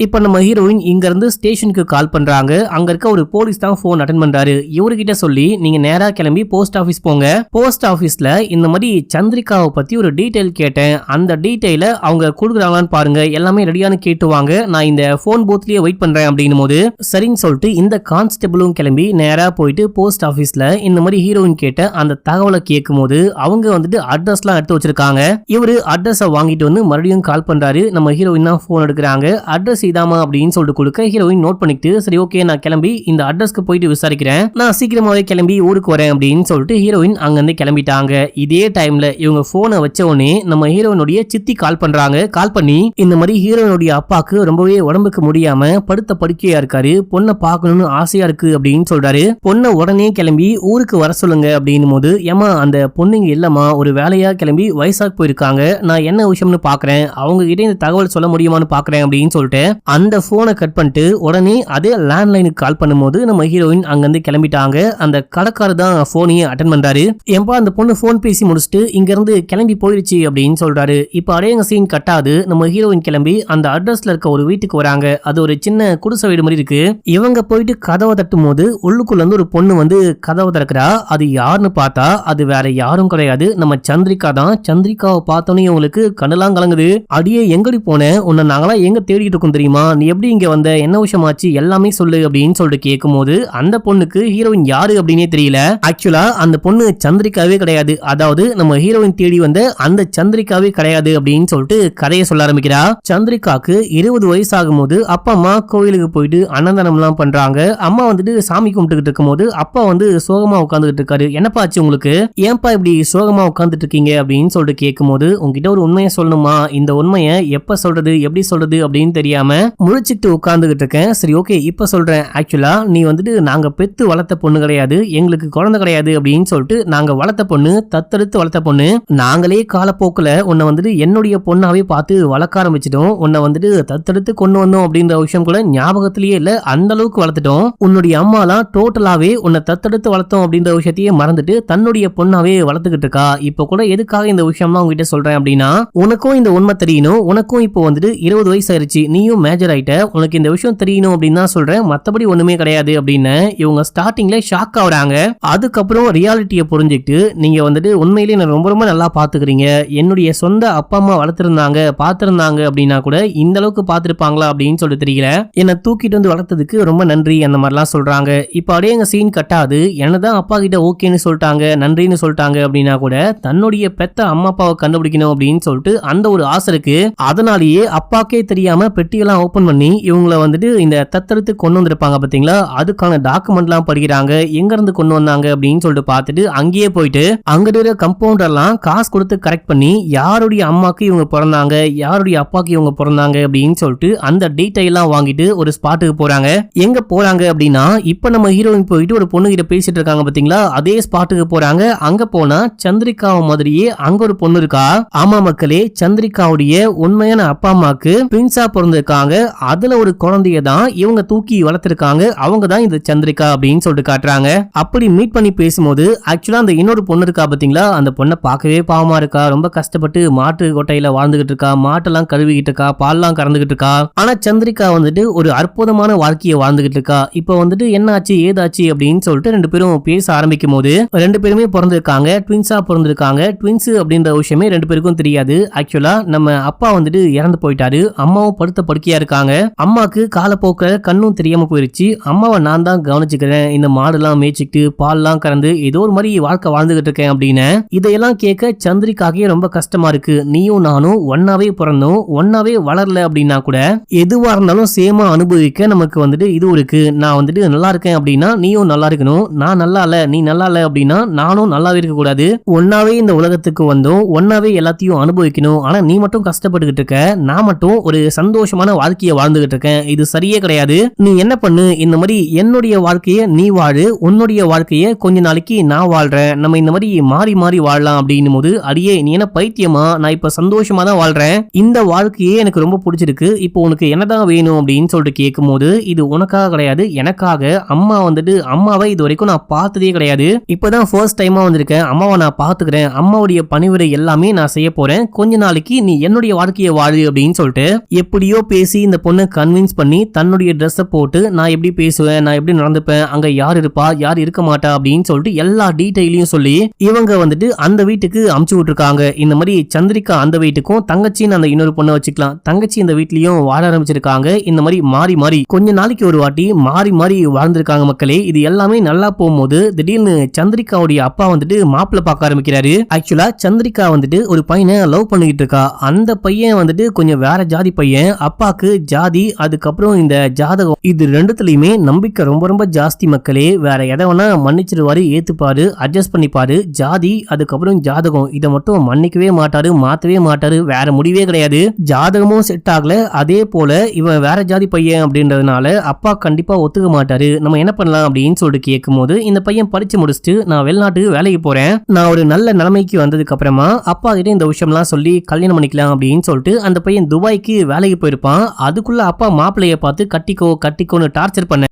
இப்ப நம்ம ஹீரோயின் இங்க இருந்து ஸ்டேஷனுக்கு கால் பண்றாங்க. அங்க இருக்க ஒரு போலீஸ் தான் போன் அட்டெண்ட் பண்றாரு. இவர்கிட்ட சொல்லி நீங்க நேரா கிளம்பி போஸ்ட் ஆபீஸ் போங்க, போஸ்ட் ஆபீஸ்ல இந்த மாதிரி சந்திரிகாவை பத்தி ஒரு டீடைல் கேட்டேன், அந்த டீடைல அவங்க கொடுக்குறாங்களான்னு பாருங்க, எல்லாமே ரெடியானு கேட்டுவாங்க, நான் இந்த போன் பூத்லயே வெயிட் பண்றேன் அப்படின்னும் போது சரின்னு சொல்லிட்டு இந்த கான்ஸ்டபிளும் கிளம்பி நேரா போயிட்டு போஸ்ட் ஆபீஸ்ல இந்த மாதிரி ஹீரோயின் கேட்ட அந்த தகவலை கேட்கும் போது அவங்க வந்துட்டு அட்ரஸ் எல்லாம் எடுத்து வச்சிருக்காங்க. இவரு அட்ரஸை வாங்கிட்டு வந்து மறுபடியும் கால் பண்றாரு. நம்ம ஹீரோயின் தான் போன் எடுக்கிறாங்க. அட்ரஸ் இதாமா அப்படின்னு சொல்லிட்டு கொடுக்க ஹீரோயின் நோட் பண்ணிட்டு சரி ஓகே நான் கிளம்பி இந்த அட்ரஸ்க்கு போயிட்டு விசாரிக்கிறேன், நான் சீக்கிரமாவே கிளம்பி ஊருக்கு வரேன் அப்படின்னு சொல்லிட்டு ஹீரோயின் அங்கிருந்து கிளம்பிட்டாங்க. இதே டைம்ல இவங்க போனை வச்ச உடனே நம்ம ஹீரோயினுடைய சித்தி கால் பண்றாங்க. கால் பண்ணி இந்த மாதிரி ஹீரோயினுடைய அப்பாக்கு ரொம்பவே உடம்புக்கு முடியாம படுத்த படுக்கையா இருக்காரு, பொண்ணை பார்க்கணும்னு ஆசையா இருக்கு அப்படின்னு சொல்றாரு. பொண்ணை உடனே கிளம்பி ஊருக்கு வர சொல்லுங்க அப்படின்னும் போது ஏமா அந்த பொண்ணுங்க இல்லம்மா ஒரு வேலையா கிளம்பி வைசாக் போயிருக்காங்க, நான் என்ன விஷயம்னு பாக்குறேன், அவங்க கிட்ட இந்த தகவல் சொல்ல முடியுமான்னு பாக்குறேன் அப்படின்னு சொல்லிட்டு அந்த போனை கட் பண்ணிட்டு உடனே அதே லேண்ட்லைனுக்கு கால் பண்ணும்போது நம்ம ஹீரோயின் அங்கிருந்து கிளம்பிட்டாங்க. அந்த கடைக்காரர் தான் போனையே அட்டெண்ட் பண்றாரு. ஏன்பா அந்த பொண்ணு போன் பேசி முடிச்சுட்டு இங்க இருந்து கிளம்பி போயிருச்சு அப்படின்னு சொல்றாரு. இப்ப அடையங்க சீன் கட்டாது. நம்ம ஹீரோயின் கிளம்பி அந்த அட்ரஸ்ல இருக்க ஒரு வீட்டுக்கு வராங்க. அது ஒரு சின்ன குடிசை வீடு மாதிரி இருக்கு. இவங்க போயிட்டு கதவை தட்டும் போது உள்ளுக்குள்ள இருந்து ஒரு பொண்ணு வந்து கதவை திறக்கிறா. அது யாருன்னு பார்த்தா அது வேற யாரும் கிடையாது, நம்ம சந்திரிகா தான். சந்திரிகாவை பார்த்தோன்னே உங்களுக்கு கண்ணெல்லாம் கலங்குது. அடியே எங்கடி போன, உன்னை நாங்களாம் எங்க தேடிட்டு இருக்கோம் தெரியுமா, நீ எப்படி இங்க வந்த, என்ன விஷயமாச்சு எல்லாமே சொல்லு அப்படின்னு சொல்லிட்டு கேட்கும் போது அந்த பொண்ணுக்கு ஹீரோயின் யாரு அப்படின்னே தெரியல. ஆக்சுவலா அந்த பொண்ணு சந்திரிகாவே கிடையாது, அதாவது நம்ம ஹீரோயின் தேடி வந்த அந்த சந்திரிகாவே கிடையாது அப்படின்னு சொல்லிட்டு கதையை சொல்ல ஆரம்பிக்கிறா. சந்திரிகாக்கு 20 வயசு ஆகும் போது அப்பா அம்மா கோயிலுக்கு போயிட்டு அன்னதானம் எல்லாம் பண்றாங்க. அம்மா வந்துட்டு சாமி கும்பிட்டுக்கிட்டு இருக்கும் போது அப்பா வந்து சோகமா உட்காந்துட்டு இருக்காரு. என்னப்பா ஆச்சு உங்களுக்கு, ஏன்பா இப்படி சோகமா உட்காந்துட்டு இருக்கீங்க அப்படின்னு சொல்லிட்டு கேட்கும் போது உங்ககிட்ட ஒரு உண்மையை சொல்லணுமா, இந்த உண்மையை எப்ப சொல்றது எப்படி சொல்றது அப்படின்னு தெரியாம முழிச்சுட்டு உட்கார்ந்துகிட்டு இருக்கேன். சரி ஓகே இப்ப சொல்றேன். ஆக்சுவலா நீ வந்துட்டு நாங்க பெத்து வளர்த்த பொண்ணு கிடையாது, எங்களுக்கு குழந்தை கிடையாது அப்படின்னு சொல்லிட்டு நாங்க வளர்த்த பொண்ணு, தத்தெடுத்து வளர்த்த பொண்ணு. நாங்களே காலப்போக்குல உன்னை வந்துட்டு என்னுடைய பொண்ணாவே பார்த்து வளர்க்க ஆரம்பிச்சிட்டோம். உன்னை வந்துட்டு தத்தெடுத்து கொண்டு வந்தோம் அப்படின்ற விஷயம் கூட ஞாபகத்திலேயே இல்ல, அந்த அளவுக்கு வளர்த்துட்டோம். உன்னுடைய அம்மாலாம் டோட்டலாவே உன்னை தத்தெடுத்து வளர்த்தோம் அப்படின்ற விஷயத்தையே மறந்துட்டு தன்னுடைய பொண்ணாவே வளர்த்துக்கிட்டு இருக்கா. இப்ப கூட எதுக்காக இந்த விஷயம்லாம் உங்ககிட்ட சொல்றேன் அப்படின்னா உனக்கும் இந்த உண்மை தெரியணும். உனக்கும் இப்போ வந்துட்டு 20 வயசு ஆயிருச்சு, நீ நீயும் மேஜர் ஆயிட்ட, உனக்கு இந்த விஷயம் தெரியணும் அப்படின்னு தான் சொல்றேன், மத்தபடி ஒண்ணுமே கிடையாது அப்படின்னு இவங்க ஸ்டார்டிங்ல ஷாக் ஆகுறாங்க. அதுக்கப்புறம் ரியாலிட்டியை புரிஞ்சுக்கிட்டு நீங்க வந்துட்டு உண்மையிலேயே என்ன ரொம்ப ரொம்ப நல்லா பாத்துக்கிறீங்க, என்னுடைய சொந்த அப்பா அம்மா வளர்த்திருந்தாங்க பாத்திருந்தாங்க அப்படின்னா கூட இந்த அளவுக்கு பாத்துருப்பாங்களா அப்படின்னு சொல்லிட்டு தெரியல, என்னை தூக்கிட்டு வந்து வளர்த்ததுக்கு ரொம்ப நன்றி அந்த மாதிரிலாம் சொல்றாங்க. இப்ப அப்படியே எங்க சீன் கட்டாது. என்னதான் அப்பா கிட்ட ஓகேன்னு சொல்லிட்டாங்க நன்றின்னு சொல்லிட்டாங்க அப்படின்னா கூட தன்னுடைய பெத்த அம்மா அப்பாவை கண்டுபிடிக்கணும் அப்படின்னு சொல்லிட்டு அந்த ஒரு ஆசை இருக்கு. அதனாலேயே அப்பாக்கே தெரியாம பெட்டியெல்லாம் ஓபன் பண்ணி இவங்களை வந்துட்டு இந்த தத்தெடுத்து கொண்டு வந்திருப்பாங்க பாத்தீங்களா, அதுக்கான டாக்குமெண்ட் எல்லாம் படிக்கிறாங்க. எங்க இருந்து கொண்டு வந்தாங்க அப்படின்னு சொல்லிட்டு பார்த்துட்டு அங்கேயே போயிட்டு அங்க இருக்கிற கம்பவுண்டர் எல்லாம் காசு கொடுத்து கரெக்ட் பண்ணி யாருடைய அம்மாக்கு இவங்க பிறந்தாங்க யாருடைய அப்பாக்கு இவங்க பிறந்தாங்க அப்படின்னு சொல்லிட்டு அந்த டீடைல் எல்லாம் வாங்கிட்டு ஒரு ஸ்பாட்டுக்கு போறாங்க. எங்க போறாங்க அப்படின்னா இப்ப நம்ம ஹீரோயின் போயிட்டு ஒரு பொண்ணு கிட்ட பேசிட்டு இருக்காங்க பாத்தீங்களா, அதே ஸ்பாட்டுக்கு போறாங்க. அங்க போனா சந்திரிகாவை மாதிரியே அங்க ஒரு பொண்ணு இருக்கா. ஆமா மக்களே, சந்திரிகாவுடைய உண்மையான அப்பா அம்மாக்கு ட்வின்ஸா பிறந்திருக்காங்க. அதுல ஒரு குழந்தைய தான் இவங்க தூக்கி வளர்த்திருக்காங்க. அவங்க தான் இந்த சந்திரிகா அப்படின்னு சொல்லிட்டு காட்டுறாங்க. அப்படி மீட் பண்ணி பேசும்போது ஆக்சுவலா அந்த இன்னொரு பொண்ணு இருக்கா பாத்தீங்களா, அந்த பொண்ணை பார்க்கவே பாவமா இருக்கா. ரொம்ப கஷ்டப்பட்டு மாட்டு கொட்டையில வாழ்ந்துகிட்டு இருக்கா, மாட்டெல்லாம் கழுவிக்கிட்டு இருக்கா, பால்லாம் கறந்துகிட்டு இருக்கா. ஆனா சந்திரிகா வந்துட்டு ஒரு அற்புதமான வாழ்க்கையை வாழ்ந்துகிட்டு இருக்கா. இப்ப வந்துட்டு என்ன ஆச்சு ஏதாச்சு அப்படின்னு சொல்லிட்டு ரெண்டு பேரும் பேச ஆரம்பிக்கும் போது ரெண்டு பேருமே பிறந்திருக்காங்க, ட்வின்ஸா பிறந்திருக்காங்க. ட்வின்ஸ் அப்படின்ற விஷயமே ரெண்டு பேருக்கும் தெரியாது. ஆக்சுவலா நம்ம அப்பா வந்துட்டு இறந்து போயிட்டாரு, அம்மாவும் படுத்த படுக்கையா இருக்காங்க. அம்மாக்கு காலப்போக்க கண்ணும் தெரியாம போயிருச்சு. அம்மாவை நான் தான் கவனிச்சுக்கிறேன், இந்த மாடுலாம் மேய்ச்சிட்டு பால்லாம் கறந்து ஏதோ ஒரு மாதிரி வாழ்க்கை வாழ்ந்துகிட்டு இருக்கேன் அப்படின்னு. இதையெல்லாம் கேட்க சந்திரிகாக்கே ரொம்ப கஷ்டமா இருக்கு. நீயும் நானும் ஒன்னாவே பிறந்தோம், ஒன்னாவே வளரல அப்படின்னா கூட எதுவா இருந்தாலும் சேமா அனுபவிக்க நமக்கு வந்துட்டு இது இருக்கு. நான் வந்துட்டு நல்லா இருக்கேன் அப்படின்னா நீயும் நல்லா இருக்கணும், நான் நல்லா இல்ல நீ நல்லா இல்ல அப்படின்னா நானும் நல்லாவே இருக்க கூடாது. ஒன்னாவே இந்த உலகத்துக்கு வந்தோம், ஒன்னாவே எல்லாத்தையும் அனுபவிக்கணும். ஆனா நீ மட்டும் கஷ்டப்பட்டுக்கிட்டு இருக்க, நான் மட்டும் ஒரு சந்தோஷமான வாழ்க்கையை வாழ்ந்துகிட்டு இருக்கேன். இது சரியே கிடையாது. நீ என்ன பண்ணு, இந்த மாதிரி என்னுடைய வாழ்க்கைய நீ வாழு, உன்னுடைய வாழ்க்கைய கொஞ்ச நாளைக்கு நான் வாழ்றேன், நம்ம இந்த மாதிரி மாறி மாறி வாழலாம் அப்படின்னும் போது, அடியே நீ என்ன பைத்தியமா, நான் இப்ப சந்தோஷமா தான் வாழ்றேன், இந்த வாழ்க்கையே எனக்கு ரொம்ப பிடிச்சிருக்கு, இப்போ உனக்கு என்னதான் வேணும் அப்படின்னு சொல்லிட்டு கேட்கும் போது, இது உனக்காக கிடையாது எனக்காக. அம்மா வந்துட்டு அம்மாவை இது வரைக்கும் நான் பார்த்ததே கிடையாது, இப்பதான் ஃபர்ஸ்ட் டைமா வந்திருக்கேன், அம்மாவை நான் பாத்துக்கிறேன், அம்மாவுடைய பணிவிடை எல்லாமே நான் செய்ய போறேன், கொஞ்ச நாளைக்கு நீ என்னுடைய வாழ்க்கையை வாழு அப்படின்னு சொல்லிட்டு எப்படியோ பேசி இந்த பொண்ணை கன்வின்ஸ் பண்ணி தன்னுடைய ட்ரெஸ்ஸை போட்டு நான் எப்படி பேசுவேன், நான் எப்படி நடந்துப்பேன், அங்க யார் இருப்பா யார் இருக்க மாட்டா அப்படின்னு சொல்லிட்டு எல்லா டீடைலையும் சொல்லி இவங்க வந்துட்டு அந்த வீட்டுக்கு அமுச்சு விட்டுருக்காங்க. இந்த மாதிரி சந்திரிகா அந்த வீட்டுக்கும் தங்கச்சின்னு அந்த இன்னொரு பொண்ணை வச்சுக்கலாம், தங்கச்சி இந்த வீட்லயும் வாழ ஆரம்பிச்சிருக்காங்க. இந்த மாதிரி மாறி மாறி கொஞ்ச நாளைக்கு ஒரு வாட்டி மாறி மாறி வாழ்ந்திருக்காங்க மக்களே. இது எல்லாமே நல்லா போகும்போது திடீர்னு சந்திரிகாவுடைய அப்பா வந்துட்டு மாப்பிள்ளை பார்க்க ஆரம்பிக்கிறாரு. ஆக்சுவலா சந்திரிகா வந்துட்டு ஒரு பையனை லவ் பண்ணிக்கிட்டு இருக்கா. அந்த பையன் வந்துட்டு கொஞ்சம் வேற ஜாதி பையன். அப்பாக்கு ஜாதி அதுக்கப்புறம் இந்த ஜாதகம் இது ரெண்டுத்துலயுமே நம்பிக்கை ரொம்ப ரொம்ப ஜாஸ்தி மக்களே. வேற எதை வேணா மன்னிச்சிருவாரு, ஏத்துப்பாரு, அட்ஜஸ்ட் பண்ணிப்பாரு. ஜாதி அதுக்கப்புறம் ஜாதகம் இதை மட்டும் மன்னிக்கவே மாட்டாரு, மாத்தவே மாட்டாரு, வேற முடிவே கிடையாது. ஜாதகமும் செட் ஆகல, அதே போல இவன் வேற ஜாதி பையன் அப்படின்றதுனால அப்பா கண்டிப்பா ஒத்துக்க மாட்டாரு. நம்ம என்ன பண்ணலாம் அப்படின்னு சொல்லிட்டு கேட்கும் போது இந்த பையன் படிச்சு முடிச்சுட்டு நான் வெளிநாட்டுக்கு வேலைக்கு போறேன், நான் ஒரு நல்ல நிலைமைக்கு வந்ததுக்கு அப்புறமா அப்பா கிட்ட இந்த விஷயம்லாம் சொல்லி கல்யாணம் பண்ணிக்கலாம் அப்படின்னு சொல்லிட்டு அந்த பையன் துபாய்க்கு வேலைக்கு போயிருப்பான். அதுக்குள்ள அப்பா மாப்பிள்ளைய பார்த்து கட்டிக்கோ கட்டிக்கோன்னு டார்ச்சர் பண்ண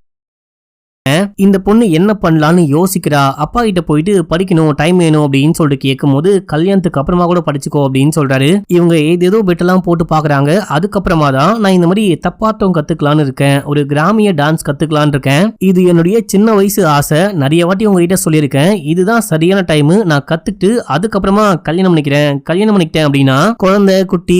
இந்த பொண்ணு என்ன பண்ணலான்னு யோசிக்கிறா. அப்பா கிட்ட போயிட்டு படிக்கணும் டைம் வேணும் அப்படின்னு சொல்லிட்டு கேட்கும் போது கல்யாணத்துக்கு அப்புறமா கூட படிச்சுக்கோ அப்படின்னு சொல்றாரு. இவங்க ஏதேதோ பெட்டெல்லாம் போட்டு பாக்குறாங்க. அதுக்கப்புறமா தான் நான் இந்த மாதிரி தப்பாட்டம் கத்துக்கலான்னு இருக்கேன், ஒரு கிராமிய டான்ஸ் கத்துக்கலான்னு இருக்கேன், இது என்னுடைய சின்ன வயசு ஆசை, நிறைய வாட்டி உங்ககிட்ட சொல்லியிருக்கேன், இதுதான் சரியான டைம், நான் கத்துக்கிட்டு அதுக்கப்புறமா கல்யாணம் பண்ணிக்கிறேன், கல்யாணம் பண்ணிக்கிட்டேன் அப்படின்னா குழந்தை குட்டி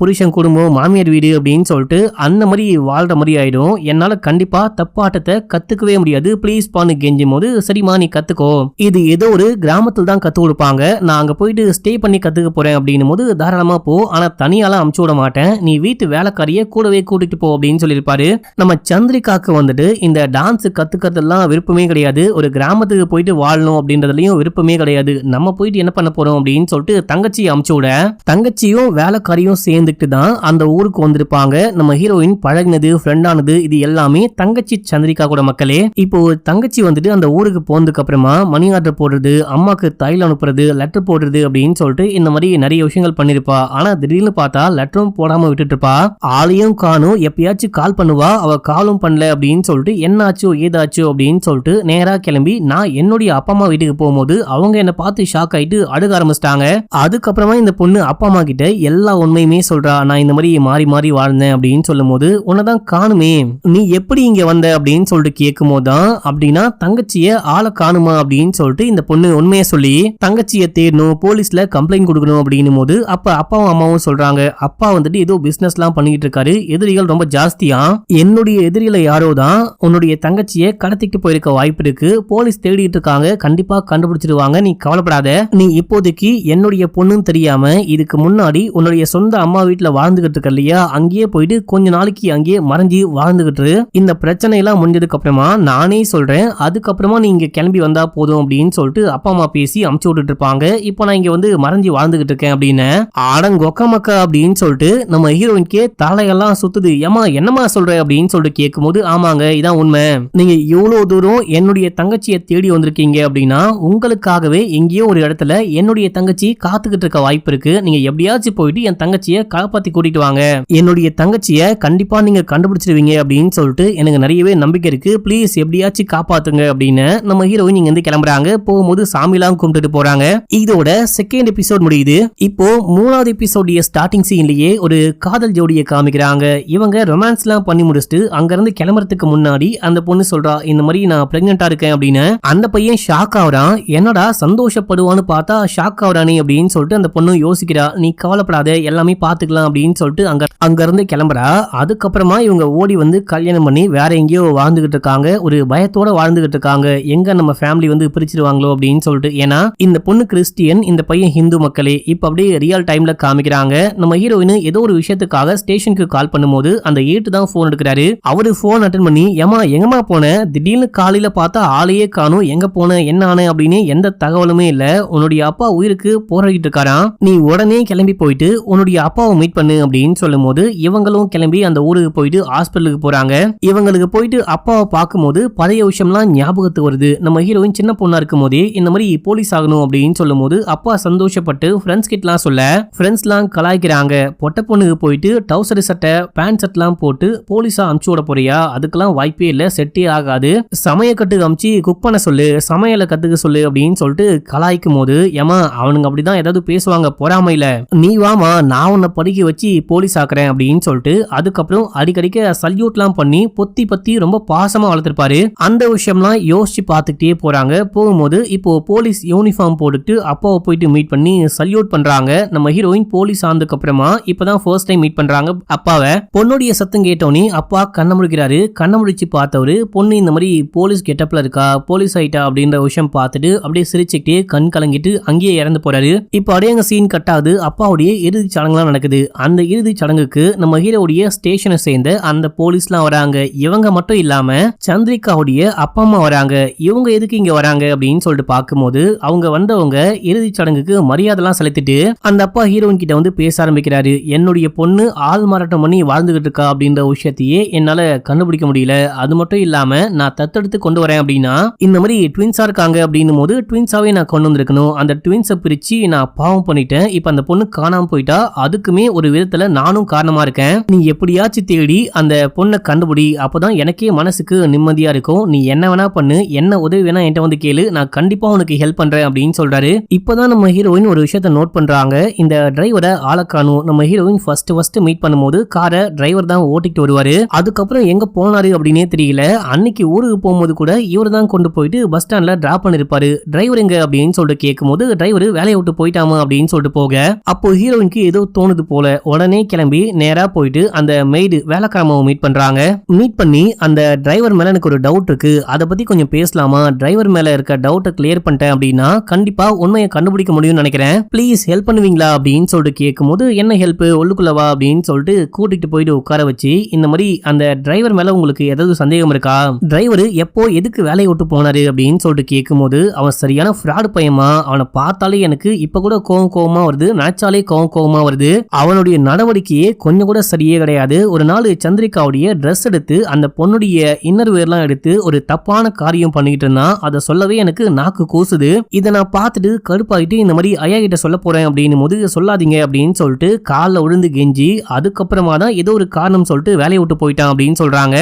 புருஷன் குடும்பம் மாமியார் வீடு அப்படின்னு சொல்லிட்டு அந்த மாதிரி வாழ்ற மாதிரி ஆயிடும். என்னால கண்டிப்பா தப்பாட்டத்தை கத்துக்கவே முடியாது, ப்ளீஸ் பான்னு கெஞ்சும் போது சரிமா நீ கத்துக்கோ, இது ஏதோ ஒரு கிராமத்தில் தான் கத்து கொடுப்பாங்க, நான் அங்க போயிட்டு ஸ்டே பண்ணி கத்துக்க போறேன் அப்படின்னும் போது தாராளமா போ, ஆனா தனியாலாம் அமுச்சு விட மாட்டேன், நீ வீட்டு வேலைக்காரிய கூடவே கூட்டிட்டு போ அப்படின்னு சொல்லியிருப்பாரு. நம்ம சந்திரிகாக்கு வந்துட்டு இந்த டான்ஸ் கத்துக்கிறதுலாம் விருப்பமே கிடையாது, ஒரு கிராமத்துக்கு போயிட்டு வாழணும் அப்படின்றதுலயும் விருப்பமே கிடையாது. நம்ம போயிட்டு என்ன பண்ண போறோம் அப்படின்னு சொல்லிட்டு தங்கச்சியை அமுச்சு விட தங்கச்சியும் வேலைக்காரியும் சேர்ந்துட்டு தான் அந்த ஊருக்கு வந்திருப்பாங்க. நம்ம ஹீரோயின் பழகினது ஃப்ரெண்டானது இது எல்லாமே தங்கச்சி சந்திரிகா கூட மக்களே. இப்போ தங்கச்சி வந்துட்டு அந்த ஊருக்கு போனதுக்கு அப்புறமா மணி ஆர்டர் போடுறது, அம்மாக்கு தையல் அனுப்புறது, லெட்டர் போடுறது அப்படின்னு சொல்லிட்டு இந்த மாதிரி நிறைய விஷயங்கள் பண்ணிருப்பா. ஆனா திடீர்னு பார்த்தா லெட்டரும் போடாம விட்டுட்டு இருப்பா. ஆளையும் காணும், எப்பயாச்சும் கால் பண்ணுவா, அவ காலும் பண்ணல அப்படின்னு சொல்லிட்டு என்னாச்சோ ஏதாச்சோ அப்படின்னு சொல்லிட்டு நேரா கிளம்பி நான் என்னுடைய அப்பா அம்மா வீட்டுக்கு போகும்போது அவங்க என்ன பார்த்து ஷாக் ஆயிட்டு அழுக ஆரம்பிச்சிட்டாங்க. அதுக்கப்புறமா இந்த பொண்ணு அப்பா அம்மா கிட்ட எல்லா உண்மையுமே சொல்றா. நான் இந்த மாதிரி மாறி மாறி வாழ்ந்தேன் அப்படின்னு சொல்லும் போது உன்னதான் காணுமே, நீ எப்படி இங்க வந்த அப்படின்னு சொல்லிட்டு கேட்கும் போதுதான் அப்படின்னா தங்கச்சிய ஆளை காணுமா அப்படின்னு சொல்லிட்டு இந்த பொண்ணு உண்மையை சொல்லி தங்கச்சிய தேடணும், போலீஸ்ல கம்ப்ளைண்ட் கொடுக்கணும் அப்படின்னும் போது அப்ப அப்பாவும் அம்மாவும் சொல்றாங்க, அப்பா வந்துட்டு ஏதோ பிசினஸ் எல்லாம் பண்ணிட்டு இருக்காரு, எதிரிகள் ரொம்ப ஜாஸ்தியா, என்னுடைய எதிரிகளை யாரோ தான் உன்னுடைய தங்கச்சிய கடத்திட்டு போயிருக்க வாய்ப்பு இருக்கு, போலீஸ் தேடிட்டு இருக்காங்க, கண்டிப்பா கண்டுபிடிச்சிருவாங்க, நீ கவலைப்படாத, நீ இப்போதைக்கு என்னுடைய பொண்ணுன்னு தெரியாம இதுக்கு முன்னாடி உன்னுடைய சொந்த அம்மா வீட்டுல வாழ்ந்துகிட்டு இருக்க இல்லையா, அங்கேயே போயிட்டு கொஞ்ச நாளைக்கு அங்கேயே மறைஞ்சி வாழ்ந்துகிட்டு இந்த பிரச்சனை எல்லாம் முடிஞ்சதுக்கு அப்புறமா நானே சொல்றேன், அதுக்கப்புறமா நீ இங்க கிளம்பி வந்தா போதும் அப்படின்னு சொல்லிட்டு அப்பா அம்மா பேசி அமுச்சு விட்டுட்டு இருப்பாங்க. இப்போ நான் இங்க வந்து மறைஞ்சி வாழ்ந்துகிட்டு இருக்கேன் அப்படின்னு ஆடங்கொக்க மக்கா அப்படின்னு சொல்லிட்டு நம்ம ஹீரோயின்கே தலையெல்லாம் சுத்துது. ஏமா என்னமா சொல்ற அப்படின்னு சொல்லிட்டு கேட்கும் போது ஆமாங்க இதான் உண்மை, நீங்க இவ்வளவு தூரம் என்னுடைய தங்கச்சியை தேடி வந்திருக்கீங்க அப்படின்னா உங்களுக்காகவே எங்கேயோ ஒரு இடத்துல என்னுடைய தங்கச்சி காத்துக்கிட்டு இருக்க வாய்ப்பு இருக்கு, நீங்க எப்படியாச்சும் போயிட்டு என் தங்கச்சியை காப்பாத்தி கூட்டிட்டு வாங்க, என்னுடைய தங்கச்சியை கண்டிப்பா நீங்க கண்டுபிடிச்சிருவீங்க அப்படின்னு சொல்லிட்டு எனக்கு நிறையவே நம்பிக்கை இருக்கு, பிளீஸ் எப்படியாச்சும் காப்பாத்துங்க அப்படின்னு நம்ம ஹீரோயின் இங்க இருந்து கிளம்புறாங்க. போகும்போது சாமிலாம் கும்பிட்டுட்டு போறாங்க. இதோட செகண்ட் எபிசோட் முடியுது. இப்போ மூணாவது எபிசோடைய ஸ்டார்டிங் சீன்லயே ஒரு காதல் ஜோடியை காமிக்கிறாங்க. இவங்க ரொமான்ஸ் எல்லாம் பண்ணி முடிச்சுட்டு அங்க இருந்து கிளம்புறதுக்கு முன்னாடி அந்த பொண்ணு சொல்றா இந்த மாதிரி நான் பிரெக்னெண்டா இருக்கேன் அப்படின்னு. அந்த பையன் ஷாக் ஆகுறான், என்னடா சந்தோஷப்படுவான்னு பார்த்தா ஷாக் ஆகுறானே அப்படின்னு சொல்லிட்டு அந்த பொண்ணு யோசிக்கிறா. நீ கவலைப்படாத எல்லாமே பாத்துக்கலாம் அப்படின்னு சொல்லிட்டு அங்க இருந்து கிளம்புறா. அதுக்கப்புறமா இவங்க ஓடி வந்து கல்யாணம் பண்ணி வேற எங்கேயோ வாழ்ந்துகிட்டு இருக்காங்க, ஒரு பயத்தோட வாழ்ந்துகிட்டு இருக்காங்க, எங்க நம்ம ஃபேமிலி வந்து பிரிச்சிருவாங்களோ அப்படின்னு சொல்லிட்டு. ஏன்னா இந்த பொண்ணு கிறிஸ்டியன், இந்த பையன் ஹிந்து மக்களே. இப்ப அப்படியே ரியல் டைம்ல காமிக்கிறாங்க. நம்ம ஹீரோயின் ஏதோ ஒரு விஷயத்துக்காக ஸ்டேஷனுக்கு கால் பண்ணும்போது அந்த 8 தான் போன் எடுக்கிறாரு. அவரு போன் அட்டன் பண்ணி ஏமா எங்கம்மா போன, திடீர்னு காலையில பார்த்தா ஆளையே காணும், எங்க போன என்ன ஆன அப்படின்னு எந்த தகவலுமே இல்ல, உன்னுடைய அப்பா உயிருக்கு போராடிட்டு இருக்காராம், நீ உடனே கிளம்பி போயிட்டு உன்னுடைய அப்பாவை மீட் பண்ணு அப்படின்னு சொல்லும் போது இவங்களும் கிளம்பி அந்த ஊருக்கு போயிட்டு ஹாஸ்பிட்டலுக்கு போறாங்க. இவங்களுக்கு போயிட்டு அப்பாவை பார்க்கும்போது பழைய விஷயம்லாம் ஞாபகத்துக்கு வருது. நம்ம ஹீரோயின் சின்ன பொண்ணா இருக்கும் போதே இந்த மாதிரி போலீஸ் ஆகணும் அப்படின்னு சொல்லும் போது அப்பா சந்தோஷப்பட்டு ஃப்ரெண்ட்ஸ் கிட்டலாம் சொல்ல ஃப்ரெண்ட்ஸ்லாம் கலாய்க்கிறாங்க, பொட்ட பொண்ணுக்கு போயிட்டு டவுசர் சட்டை பேண்ட் ஷர்ட்லாம் போட்டு போலீஸா அமுச்சு விட போறியா, அதுக்கெல்லாம் வாய்ப்பே இல்ல, செட்டே ஆகாது, சமைய கட்டுக்கு அமுச்சு குக் பண்ண சொல்லு, சமையலை கத்துக்க சொல்லு அப்படின்னு சொல்லிட்டு கலாய்க்கும் போது ஏமா அவனுங்க அப்படிதான் ஏதாவது பேசுவாங்க பொறாமையில, நீ வாமா நான் உன்னை படிக்க வச்சு போலீஸ் ஆக்குறேன் அப்படின்னு சொல்லிட்டு அதுக்கப்புறம் அடிக்கடிக்க சல்யூட்லாம் பண்ணி பொத்தி பத்தி ரொம்ப பாசமா வளர்த்திருப்பாரு. அந்த விஷயம்லாம் யோசிச்சு பார்த்துக்கிட்டே போறாங்க. போகும்போது இப்போ போலீஸ் யூனிஃபார்ம் போட்டுட்டு அப்பாவை போயிட்டு மீட் பண்ணி சல்யூட் பண்றாங்க. நம்ம ஹீரோயின் போலீஸ் ஆனதுக்கு அப்புறமா இப்பதான் ஃபர்ஸ்ட் டைம் மீட் பண்றாங்க அப்பாவை. பொண்ணுடைய சத்தம் கேட்டோனே அப்பா கண்ண முடிக்கிறாரு. கண்ண முடிச்சு பார்த்தவரு பொண்ணு இந்த மாதிரி போலீஸ் கெட்டப்ல இருக்கா, போலீஸ் ஆயிட்டா அப்படின்ற விஷயம் பார்த்துட்டு அப்படியே சிரிச்சுக்கிட்டே கண் கலங்கிட்டு அங்கேயே இறந்து போறாரு. இப்போ அப்படியே அங்க சீன் கட்டாது. அப்பாவுடைய இறுதி சடங்குலாம் நடக்குது. அந்த இறுதி சடங்குக்கு நம்ம ஹீரோடைய ஸ்டேஷனை சேர்ந்த அந்த போலீஸ்லாம் வராங்க. இவங்க மட்டும் இல்லாம சந்திரிகாவுடைய அப்பா அம்மா வராங்க. இவங்க எதுக்கு இங்க வராங்க அப்படின்னு சொல்லிட்டு பார்க்கும்போது அவங்க வந்தவங்க இறுதி சடங்குக்கு மரியாதைலாம் செலுத்திட்டு அந்த அப்பா ஹீரோயின் கிட்ட வந்து பேச ஆரம்பிக்கிறாரு. என்னுடைய பொண்ணு ஆள் மாறாட்டம் பண்ணி வாழ்ந்துகிட்டு இருக்கா அப்படின்ற விஷயத்தையே என்னால கண்டுபிடிக்க முடியல, அது மட்டும் இல்லாம நான் தத்தெடுத்து கொண்டு வரேன் அப்படின்னா இந்த மாதிரி ட்வின்ஸா இருக்காங்க அப்படின்னும் போது ட்வின்ஸாவே நான் கொண்டு வந்திருக்கணும், அந்த ட்வின்ஸை பிரிச்சு நான் பாவம் பண்ணிட்டேன், இப்ப அந்த பொண்ணு காணாம போயிட்டா, அதுக்குமே ஒரு விதத்துல நானும் காரணமா இருக்கேன், நீ எப்படியாச்சும் தேடி அந்த பொண்ணை கண்டுபிடி, அப்பதான் எனக்கே மனசுக்கு நிம்மதியா இருக்கும், நீ என்ன வேணா பண்ணு, என்ன உதவி வேணா என்கிட்ட வந்து கேளு, நான் கண்டிப்பா உனக்கு ஹெல்ப் பண்றேன் அப்படின்னு சொல்றாரு. இப்பதான் நம்ம ஹீரோயின் ஒரு விஷயத்த நோட் பண்றாங்க, இந்த டிரைவரை ஆளக்கானும். நம்ம ஹீரோயின் ஃபர்ஸ்ட் மீட் பண்ணும்போது காரை டிரைவர் தான் ஓட்டிட்டு வருவாரு. அதுக்கப்புறம் எங்க போனாரு அப்படின்னே தெரியல. அன்னைக்கு ஊருக்கு போகும்போது கூட இவர் தான் கொண்டு போயிட்டு பஸ் ஸ்டாண்ட்ல டிராப் பண்ணிருப்பாரு. டிரைவர் எங்க அப்படின்னு சொல்லிட்டு கேட்கும்போது டிரைவர் வேலையை விட்டு போயிட்டாமா அப்படின்னு சொல்லிட்டு போக அப்போ ஹீரோயினுக்கு ஏதோ தோணுது போல. உடனே கிளம்பி நேரா போயிட்டு அந்த மெய்டு வேலைக்காரமாவை மீட் பண்றாங்க. மீட் பண்ணி அந்த டிரைவர் மேல எனக்கு ஒரு டவுட் இருக்கு, அதை பத்தி கொஞ்சம் பேசலாமா, டிரைவர் மேல இருக்க டவுட்டை கிளியர் பண்ணிட்டேன் அப்படின்னா கண்டிப்பா உண்மையை கண்டுபிடிக்க முடியும்னு நினைக்கிறேன், ப்ளீஸ் ஹெல்ப் பண்ணுவீங்களா அப்படின்னு சொல்லிட்டு கேட்கும்போது என்ன ஹெல்ப், உள்ளுக்குள்ளவா அப்படின்னு சொல்லிட்டு கூட்டிட்டு போயிட்டு உட்கார வச்சு இந்த மாதிரி அந்த டிரைவர் மேல உங்களுக்கு ஏதாவது சந்தேகம் இருக்கா, டிரைவர் எப்போ எதுக்கு வேலையை விட்டு போனாரு அப்படின்னு சொல்லிட்டு கேட்கும்போது அவன் சரியான ஃப்ராட் பையமா, அவனை பார்த்தாலே எனக்கு இப்ப கூட கோவமா வருது, நினைச்சாலே கோவமா வருது, அவனுடைய நடவடிக்கையே கொஞ்சம் கூட சரியே கிடையாது. ஒரு நாள் சந்திரிகாவுடைய ட்ரெஸ் எடுத்து அந்த பொண்ணுடைய இன்னர் வேர்லாம் எல்லாம் எடுத்து ஒரு தப்பான காரியம் பண்ணிட்டு இருந்தான். அதை சொல்லவே எனக்கு நாக்கு கூசுது. இதை நான் பார்த்துட்டு கடுப்பாயிட்டு இந்த மாதிரி ஐயா கிட்ட சொல்ல போறேன் அப்படின்னு போது சொல்லாதீங்க அப்படின்னு சொல்லிட்டு காலில் விழுந்து கெஞ்சி அதுக்கப்புறமா தான் ஏதோ ஒரு காரணம் சொல்லிட்டு வேலையை விட்டு போயிட்டான் அப்படின்னு சொல்றாங்க.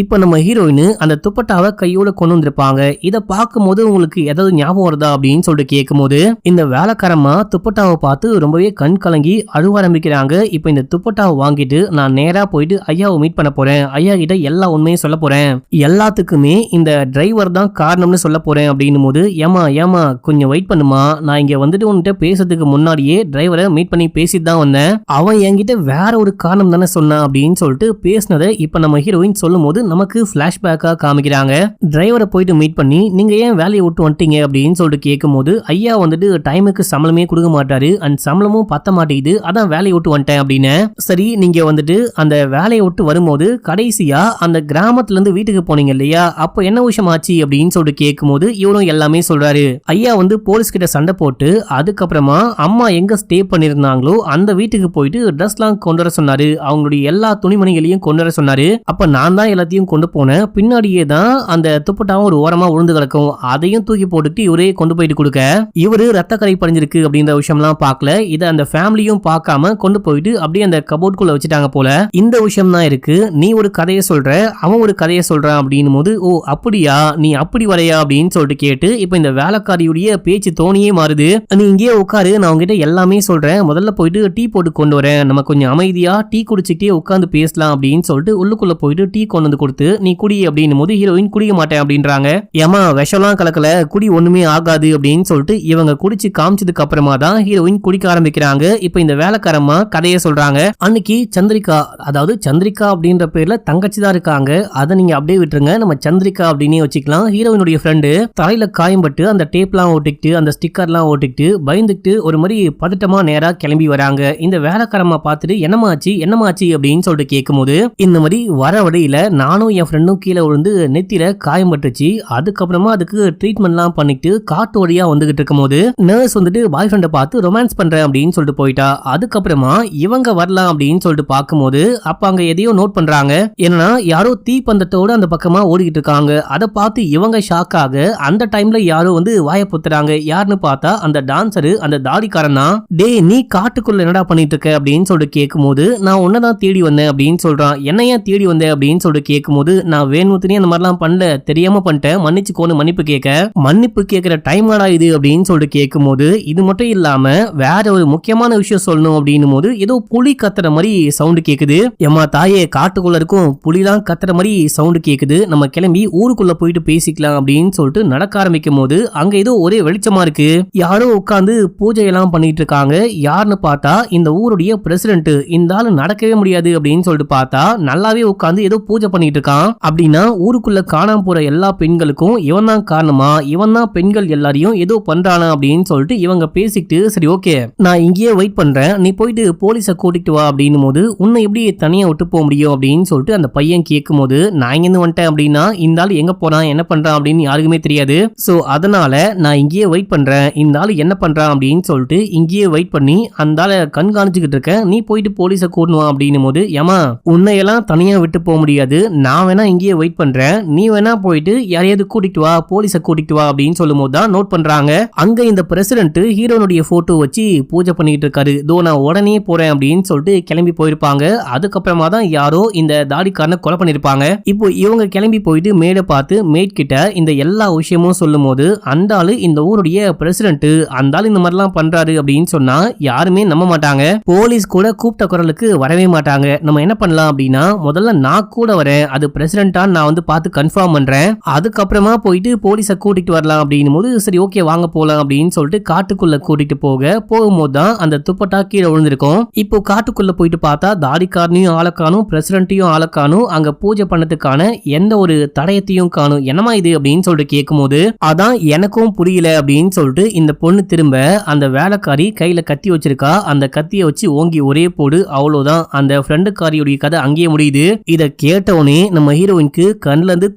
இப்ப நம்ம ஹீரோயின் அந்த துப்பட்டாவை கையோட கொண்டு வந்திருப்பாங்க. இதை பார்க்கும்போது உங்களுக்கு ஏதாவது ஞாபகம் வருதா அப்படின்னு சொல்லிட்டு கேட்கும்போது இந்த வேலைக்காரமா துப்பட்டாவை பார்த்து ரொம்பவே கண் கலங்கி அழுவ ஆரம்பிக்கிறாங்க. இப்ப இந்த துப்பட்டாவை வாங்கிட்டு நான் நேரா போயிட்டு ஐயாவை மீட் பண்ண போறேன், ஐயா கிட்ட எல்லா உண்மையும் சொல்ல போறேன், எல்லாத்துக்குமே இந்த டிரைவர் தான் காரணம்னு சொல்ல போறேன் அப்படின்னு போது ஏமா கொஞ்சம் வெயிட் பண்ணுமா, நான் இங்க வந்துட்டு உன்கிட்ட பேசுறதுக்கு முன்னாடியே டிரைவரை மீட் பண்ணி பேசிட்டு தான் வந்தேன், அவன் என்கிட்ட வேற ஒரு காரணம் தானே சொன்னான் அப்படின்னு சொல்லிட்டு பேசினதை இப்ப நம்ம ஹீரோயின் சொல்லும் போது நமக்கு பிளாஷ்பேக்கா காமிக்கிறாங்க. டிரைவரை போயிட்டு மீட் பண்ணி நீங்க ஏன் வேலையை விட்டு வந்துட்டீங்க அப்படின்னு சொல்லிட்டு கேட்கும்போது ஐயா வந்துட்டு டைமுக்கு சம்பளமே கொடுக்க மாட்டாரு, அந்த சம்பளமும் பத்த மாட்டேங்குது, அதான் வேலையை விட்டு வந்துட்டேன் அப்படின்னு. சரி நீங்க வந்துட்டு அந்த வேலையை விட்டு வரும்போது கடைசியா அந்த கிராமத்துல இருந்து வீட்டுக்கு போனீங்க இல்லையா, அப்ப என்ன விஷயம் ஆச்சு அப்படின்னு சொல்லிட்டு கேட்கும்போது இவரும் எல்லாமே சொல்றாரு. ஐயா வந்து போலீஸ் கிட்ட சண்டை போட்டு அதுக்கப்புறமா அம்மா எங்க ஸ்டே பண்ணிருந்தாங்களோ அந்த வீட்டுக்கு போயிட்டு ட்ரெஸ் எல்லாம் கொண்டு வர சொன்னாரு, அவங்களுடைய எல்லா துணிமணிகளையும் கொண்டு வர சொன்னாரு. அப்ப நான் தான் எல்லாத்தையும் கொண்டு போனேன், பின்னாடியே தான் அந்த துப்பட்டாவும் ஒரு ஓரமா விழுந்து கிடக்கும், அதையும் தூக்கி போட்டுட்டு இவரே கொண்டு போயிட்டு கொடுக்க இவரு ரத்த கரை படிஞ்சிருக்கு அப்படின்ற விஷயம்லாம் பார்க்கல. இதை அந்த ஃபேமிலியும் பார்க்காம கொண்டு போயிட்டு அப்படியே அந்த கபோர்டுக்குள்ள வச்சுட்டாங்க போல. இந்த விஷயம் தான் இருக்கு, நீ ஒரு கதையை சொல்ற அவன் ஒரு கதையை சொல்றான் அப்படின்னு போது ஓ அப்படியா நீ அப்படி வரையா அப்படின்னு சொல்லிட்டு கேட்டு இப்ப இந்த வேலைக்காரியுடைய பேச்சு தோணியே மாறுது. நீ இங்கேயே உட்காரு, நான் உங்ககிட்ட எல்லாமே சொல்றேன், முதல்ல போயிட்டு டீ போட்டு கொண்டு வரேன், நம்ம கொஞ்சம் அமைதியா டீ குடிச்சுக்கிட்டே உட்காந்து பேசலாம் அப்படின்னு சொல்லிட்டு உள்ளுக்குள்ள போயிட்டு டீ கொண்டு வந்து கொடுத்து நீ குடி அப்படின்னு போது ஹீரோயின் குடிக்க மாட்டேன் அப்படின்றாங்க. ஏமா விஷம்லாம் கலக்கல, குடி ஒண்ணுமே ஆகாது அப்படின்னு சொல்லிட்டு இவங்க குடிச்சு காமிச்சதுக்கு அப்புறமா தான் ஹீரோயின் குடிக்க ஆரம்பிக்கிறாங்க. இப்ப இந்த வேலைக்காரமா கதையை சொல்றாங்க. அன்னைக்கு சந்திரிகா, அதாவது சந்திரிகா அப்படின்ற பேர்ல தங்கச்சி தான் இருக்காங்க, அதை நீங்க அப்படியே விட்டுருங்க, நம்ம சந்திரிகா அப்படின்னே வச்சுக்கலாம். ஹீரோயினுடைய ஃப்ரெண்டு தலையில காயம்பட்டு அந்த டேப்லாம் ஓட்டிக்கிட்டு அந்த ஸ்டிக்கர்லாம் ஓட்டிக்கிட்டு பயந்துக்கிட்டு ஒரு மாதிரி பதட்டமா நேரா கிளம்பி வராங்க. இந்த வேலைக்காரமா பார்த்துட்டு என்னமாச்சு அப்படின்னு சொல்லிட்டு கேட்கும்போது இந்த மாதிரி வர வழியில நானும் என் ஃப்ரெண்டும் கீழே விழுந்து நெத்தியில காயம் பட்டுச்சு, அதுக்கப்புறமா அதுக்கு ட்ரீட்மெண்ட்லாம் பண்ணிட்டு காட்டு வழியா வந்துகிட்டு இருக்கும் போது நர்ஸ் வந்துட்டு பாய் ஃப்ரெண்டை பார்த்து ரொமான்ஸ் பண்றேன் அப்படின்னு சொல்லிட்டு போயிட்டா. அதுக்கப்புறமா இவங்க வரலாம் அப்படின்னு சொல்லிட்டு பார்க்கும்போது அப்ப அங்க எதையோ நோட் பண்றாங்க. என்னன்னா யாரோ தீ பந்தத்தோட அந்த பக்கமா ஓடிக்கிட்டு இருக்காங்க. அதை பார்த்து இவங்க ஷாக் ஆக அந்த டைம்ல யாரோ வந்து வாய புத்துறாங்க. யாருன்னு பார்த்தா அந்த டான்சரு அந்த தாடிக்காரன் தான். டே நீ காட்டுக்குள்ள என்னடா பண்ணிட்டு இருக்க அப்படின்னு சொல்லிட்டு கேட்கும்போது நான் உன்னதான் தேடி வந்தேன் அப்படின்னு சொல்றான். என்ன ஏன் தேடி வந்தேன் அப்படின்னு சொல்லிட்டு கேட்கும்போது நான் வேணுத்துனே அந்த மாதிரிலாம் பண்ணல, தெரியாம பண்ணிட்டேன், மன்னிச்சுக்கோன்னு மன்னிப்பு கேட்கிற டைம் ஆடா இது அப்படின்னு சொல்லிட்டு கேட்கும்போது இது மட்டும் இல்லாம வேற ஒரு முக்கியமான விஷயம் சொல்லணும் அப்படின்னும் போது ஏதோ புலி கத்துற மாதிரி சவுண்டு கேக்குது. ஏமா தாயே காட்டுக்குள்ள இருக்கும் புலிலாம் கத்துற மாதிரி சவுண்டு கேக்குது, நம்ம கிளம்பி ஊருக்குள்ள போயிட்டு பேசிக்கலாம் அப்படின்னு சொல்லிட்டு நடக்க ஆரம்பிக்கும் போது அங்க ஏதோ ஒரே வெளிச்சமா இருக்கு. யாரோ உட்காந்து பூஜை எல்லாம் பண்ணிட்டு இருக்காங்க. யாருன்னு பார்த்தா இந்த ஊருடைய பிரசிடென்ட். இந்த ஆளு நடக்கவே முடியாது அப்படின்னு சொல்லிட்டு பார்த்தா நல்லாவே உட்காந்து ஏதோ பூஜை பண்ணிட்டு இருக்கான். அப்படின்னா ஊருக்குள்ள காணாம போற எல்லா பெண்களுக்கும் இவன் தான் காரணமா, இவன் தான் பெண்கள் எல்லாரையும் ஏதோ பண்றானா அப்படின்னு சொல்லிட்டு இவங்க பேசிக்கிட்டு சரி ஓகே நான் இங்கேயே வெயிட் பண்றேன், நீ போயிட்டு போலீஸை கூட்டிட்டு வா அப்படின்னும் போது உன்னை எப்படி தனியா விட்டு போக முடியும் அப்படின்னு சொல்லிட்டு அந்த பையன் கேட்கும் போது நான் இங்கிருந்து வந்துட்டேன் அப்படின்னா இந்த ஆள் எங்க போறான் என்ன பண்றான் அப்படின்னு யாருக்குமே தெரியாது. சோ அதனால நான் இங்கேயே வெயிட் பண்றேன், இந்த ஆள் என்ன பண்றான் அப்படின்னு சொல்லிட்டு இங்கேயே வெயிட் பண்ணி அந்த ஆளை கண்காணிச்சுக்கிட்டு இருக்கேன், நீ போயிட்டு போலீஸை கூட்டணும் அப்படின்னும் போது ஏமா உன்னையெல்லாம் தனியா விட்டு போக முடியாது, நான் வேணா இங்கேயே வெயிட் பண்றேன், நீ வேணா போயிட்டு யாரையாவது கூட்டிட்டு வா போலீஸை கூட்டிட்டு வா அப்படின்னு சொல்லும் போது தான் நோட் பண்றாங்க. அங்க இந்த பிரசிடென்ட் ஹீரோனுடைய போட்டோ வச்சு பூஜை பண்ணிட்டு இருக்காரு. தோ நான் உடனே போறேன் அப்படின்னு சொல்லிட்டு கிளம்பி போயிருப்பாங்க. அதுக்கப்புறமா தான் யாரோ இந்த தாடிக்காரனை கொலை பண்ணிருப்பாங்க. இப்போ இவங்க கிளம்பி போயிட்டு மேடை பார்த்து மேட் கிட்ட இந்த எல்லா விஷயமும் சொல்லும் போது அந்த ஆளு இந்த ஊருடைய பிரசிடென்ட், அந்த ஆளு இந்த மாதிரிலாம் பண்றாரு அப்படின்னு சொன்னா யாருமே நம்ப மாட்டாங்க. போலீஸ் கூட கூப்பிட்ட குரலுக்கு வரவே மாட்டாங்க. நம்ம என்ன பண்ணலாம் அப்படின்னா முதல்ல நான் கூட வரேன், அது பிரசிடென்டா நான் வந்து பார்த்து கன்ஃபார்ம் பண்றேன், அதுக்கப்புறமா போயிட்டு போலீஸை கூட்டிட்டு வரலாம் அப்படின்னு போது சரி ஓகே வாங்க போலாம் அப்படின்னு சொல்லிட்டு காட்டுக்குள்ள கூட்டிட்டு போகும்போது தான் அந்த துப்பட்டா கீழே விழுந்திருக்கும். இப்போ காட்டுக்குள்ள போயிட்டு பார்த்தா தாடிக்காரனையும் ஆளக்கானும் பிரசிடென்ட்டையும் ஆளக்கானும் அங்க பூஜை பண்ணதுக்கான எந்த ஒரு தடயத்தையும் காணும். என்னமா இது அப்படின்னு சொல்லிட்டு கேட்கும்போது அதான் எனக்கும் புரியல அப்படின்னு சொல்லிட்டு இந்த பொண்ணு திரும்ப அந்த வேலைக்காரி கையில கத்தி வச்சிருக்கா, அந்த கத்தியை வச்சு ஓங்கி ஒரே போடு, அவ்வளவுதான் அந்த ஃப்ரெண்டுக்காரியுடைய கதை அங்கேயே முடியுது. இத கேட்டவனே உடனே நம்ம ஹீரோயினுக்கு கண்ணுல இருந்து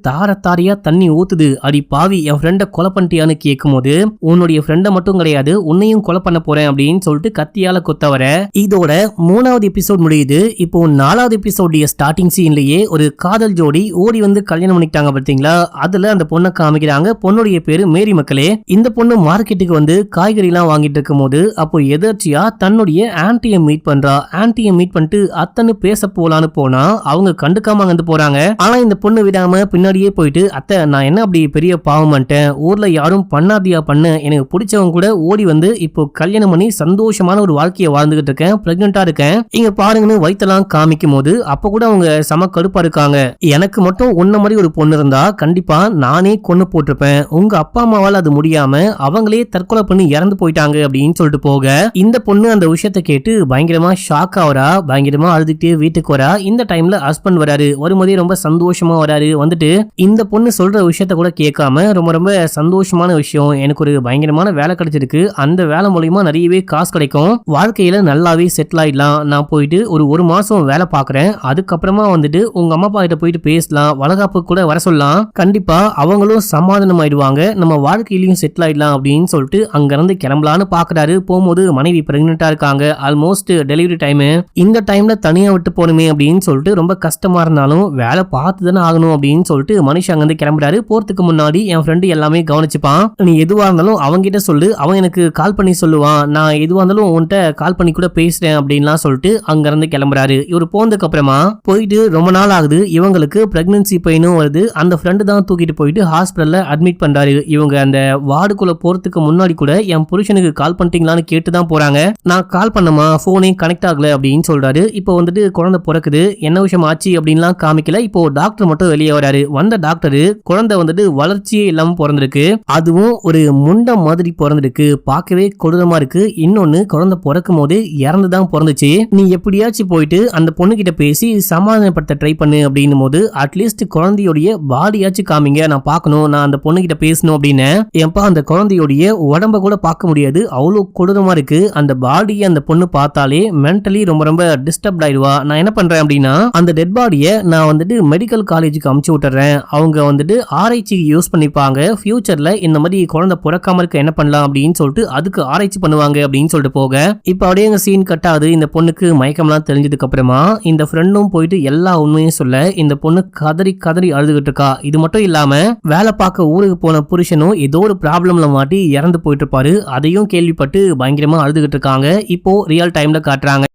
தாரையா தண்ணி ஊத்துது. அடி பாவி, என் ஃப்ரெண்ட கொலை பண்ணிட்டியான்னு கேட்கும் போது, உன்னுடைய ஃப்ரெண்ட மட்டும் கிடையாது, உன்னையும் கொலை பண்ண போறேன் அப்படின்னு சொல்லிட்டு கத்தியால கொத்த வர இதோட 3வது எபிசோட் முடியுது. இப்போ 4வது எபிசோடைய ஸ்டார்டிங் சீன்லயே ஒரு காதல் ஜோடி ஓடி வந்து கல்யாணம் பண்ணிட்டாங்க பாத்தீங்களா. அதுல அந்த பொண்ணை காமிக்கிறாங்க. பொண்ணுடைய பேரு மேரி மக்களே. இந்த பொண்ணு மார்க்கெட்டுக்கு வந்து காய்கறி எல்லாம் வாங்கிட்டு இருக்கும் போது அப்போ எதர்ச்சியா தன்னுடைய ஆன்டியை மீட் பண்றா. ஆன்டியை மீட் பண்ணிட்டு அத்தனை பேச போலான்னு போனா அவங்க கண்டுக்காம வந்து போறாங்க. ஆனா இந்த பொண்ணு விடாம பின்னாடியே போயிட்டு, அத்தை நான் என்ன அப்படி பெரிய பாவம் பண்ணிட்டேன், ஊர்ல யாரும் பண்ணாதியா பண்ண, எனக்கு பிடிச்சவங்க கூட ஓடி வந்து இப்போ கல்யாணம் பண்ணி சந்தோஷமான ஒரு வாழ்க்கையை வாழ்ந்துகிட்டு இருக்கேன், பிரெக்னெண்டா இருக்கேன், இங்க பாருங்கன்னு வயித்தெல்லாம் காமிக்கும் போது அப்ப கூட அவங்க செம கடுப்பா இருக்காங்க. எனக்கு மட்டும் உன்ன மாதிரி ஒரு பொண்ணு இருந்தா கண்டிப்பா நானே கொன்னு போட்டிருப்பேன், உங்க அப்பா அம்மாவால அது முடியாம அவங்களே தற்கொலை பண்ணி இறந்து போயிட்டாங்க அப்படின்னு சொல்லிட்டு போக இந்த பொண்ணு அந்த விஷயத்தை கேட்டு பயங்கரமா ஷாக் ஆவரா. பயங்கரமா அழுதுகிட்டே வீட்டுக்கு வரா. இந்த டைம்ல ஹஸ்பண்ட் வராரு. வரும்போதே ரொம்ப சந்தோஷமா வராரு. வந்துட்டு இந்த பொண்ணு சொல்ற விஷயத்த கூட கேட்காம ரொம்ப ரொம்ப சந்தோஷமான விஷயம், எனக்கு ஒரு பயங்கரமான வேலை கிடைச்சிருக்கு, அந்த வேலை மூலமா நிறையவே காசு கிடைக்கும், வாழ்க்கையில நல்லாவே செட்டில் ஆயிடலாம், நான் போயிட்டு ஒரு மாசம் வேலை பாக்குறேன், அதுக்கப்புறமா வந்துட்டு உங்க அம்மா அப்பா கிட்ட போயிட்டு பேசலாம், வளகாப்பு கூட வர சொல்லலாம், கண்டிப்பா அவங்களும் சமாதானம் ஆயிடுவாங்க, நம்ம வாழ்க்கையிலயும் செட்டில் ஆயிடலாம் அப்படின்னு சொல்லிட்டு அங்க இருந்து கிளம்பலான்னு பாக்குறாரு. போகும்போது மனைவி பிரெக்னெண்டா இருக்காங்க. Almost delivery time. இந்த டைம்ல தனியா விட்டு போகணுமே அப்படின்னு சொல்லிட்டு ரொம்ப கஷ்டமா இருந்தாலும் வேலை பார்த்து தானே ஆகணும் அப்படின்னு சொல்லிட்டு மனுஷன் அங்க இருந்து கிளம்புறாரு. போறதுக்கு முன்னாடி என் ஃப்ரெண்டு எல்லாமே கவனிச்சுப்பான், நீ எதுவா இருந்தாலும் அவங்கிட்ட சொல்லு, அவன் எனக்கு கால் பண்ணி சொல்லுவான், நான் எதுவா இருந்தாலும் உன்கிட்ட கால் பண்ணி கூட பேசுறேன் அப்படின்லாம் சொல்லிட்டு அங்க இருந்து கிளம்புறாரு. இவர் போனதுக்கு அப்புறமா போயிட்டு ரொம்ப நாள் ஆகுது. இவங்களுக்கு பிரெக்னன்சி பெயினும் வருது. அந்த ஃப்ரெண்டு தான் தூக்கிட்டு போயிட்டு ஹாஸ்பிட்டல்ல அட்மிட் பண்றாரு. இவங்க அந்த வார்டுக்குள்ள போறதுக்கு முன்னாடி கூட என் புருஷனுக்கு கால் பண்ணிட்டீங்களான்னு கேட்டுதான் போறாங்க. நான் கால் பண்ணமா, போனே கனெக்ட் ஆகல அப்படின்னு சொல்றாரு. இப்போ வந்துட்டு குழந்தை பிறக்குது, என்ன விஷயம் ஆச்சு அப்படின்லாம் காமிக்கல. இப்போ டாக்டர் மட்டும் வெளியே வராரு. வந்த டாக்டர் குழந்தை வந்துட்டு வளர்ச்சியே இல்லாம பிறந்திருக்கு, அதுவும் ஒரு முண்டம் மாதிரி பிறந்திருக்கு, பார்க்கவே கொடூரமா இருக்கு, இன்னொன்னு குழந்தை பிறக்கும் போது இறந்துதான் பிறந்துச்சு, நீ எப்படியாச்சும் போயிட்டு அந்த பொண்ணு கிட்ட பேசி சமாதானப்படுத்த ட்ரை பண்ணு அப்படின்னும் போது அட்லீஸ்ட் குழந்தையோடைய பாடியாச்சும் காமிங்க, நான் பார்க்கணும், நான் அந்த பொண்ணு கிட்ட பேசணும் அப்படின்னு. ஏன்பா அந்த குழந்தையோடைய உடம்ப கூட பார்க்க முடியாது, அவ்வளவு கொடூரமா இருக்கு, அந்த பாடியை அந்த பொண்ணு பார்த்தாலே மென்டலி ரொம்ப ரொம்ப டிஸ்டர்ப் ஆயிடுவா. நான் என்ன பண்றேன் அப்படின்னா அந்த டெட் பாடியை நான் வந்துட்டு மெடிக்கல் காலேஜுக்கு அமுச்சு விட்டுறேன், அவங்க வந்துட்டு ஆராய்ச்சிக்கு யூஸ் பண்ணிப்பாங்க, ஃபியூச்சர்ல இந்த மாதிரி குழந்தை பிறக்காம இருக்க என்ன பண்ணலாம் அப்படின்னு சொல்லிட்டு அதுக்கு ஆராய்ச்சி பண்ணுவாங்க அப்படின்னு சொல்லிட்டு போக இப்ப அப்படியே எங்க சீன் கட் ஆகுது. இந்த பொண்ணுக்கு மயக்கம்லாம் தெரிஞ்சதுக்கு அப்புறமா இந்த ஃப்ரெண்டும் போயிட்டு எல்லா உண்மையும் சொல்ல இந்த பொண்ணு கதறி கதறி அழுதுகிட்டு இருக்கா. இது மட்டும் இல்லாம வேலை பார்க்க ஊருக்கு போன புருஷனும் ஏதோ ஒரு ப்ராப்ளம்ல மாட்டி இறந்து போயிட்டு இருப்பாரு, அதையும் கேள்விப்பட்டு பயங்கரமா அழுதுகிட்டு இருக்காங்க. இப்போ ரியல் டைம்ல காட்டுறாங்க.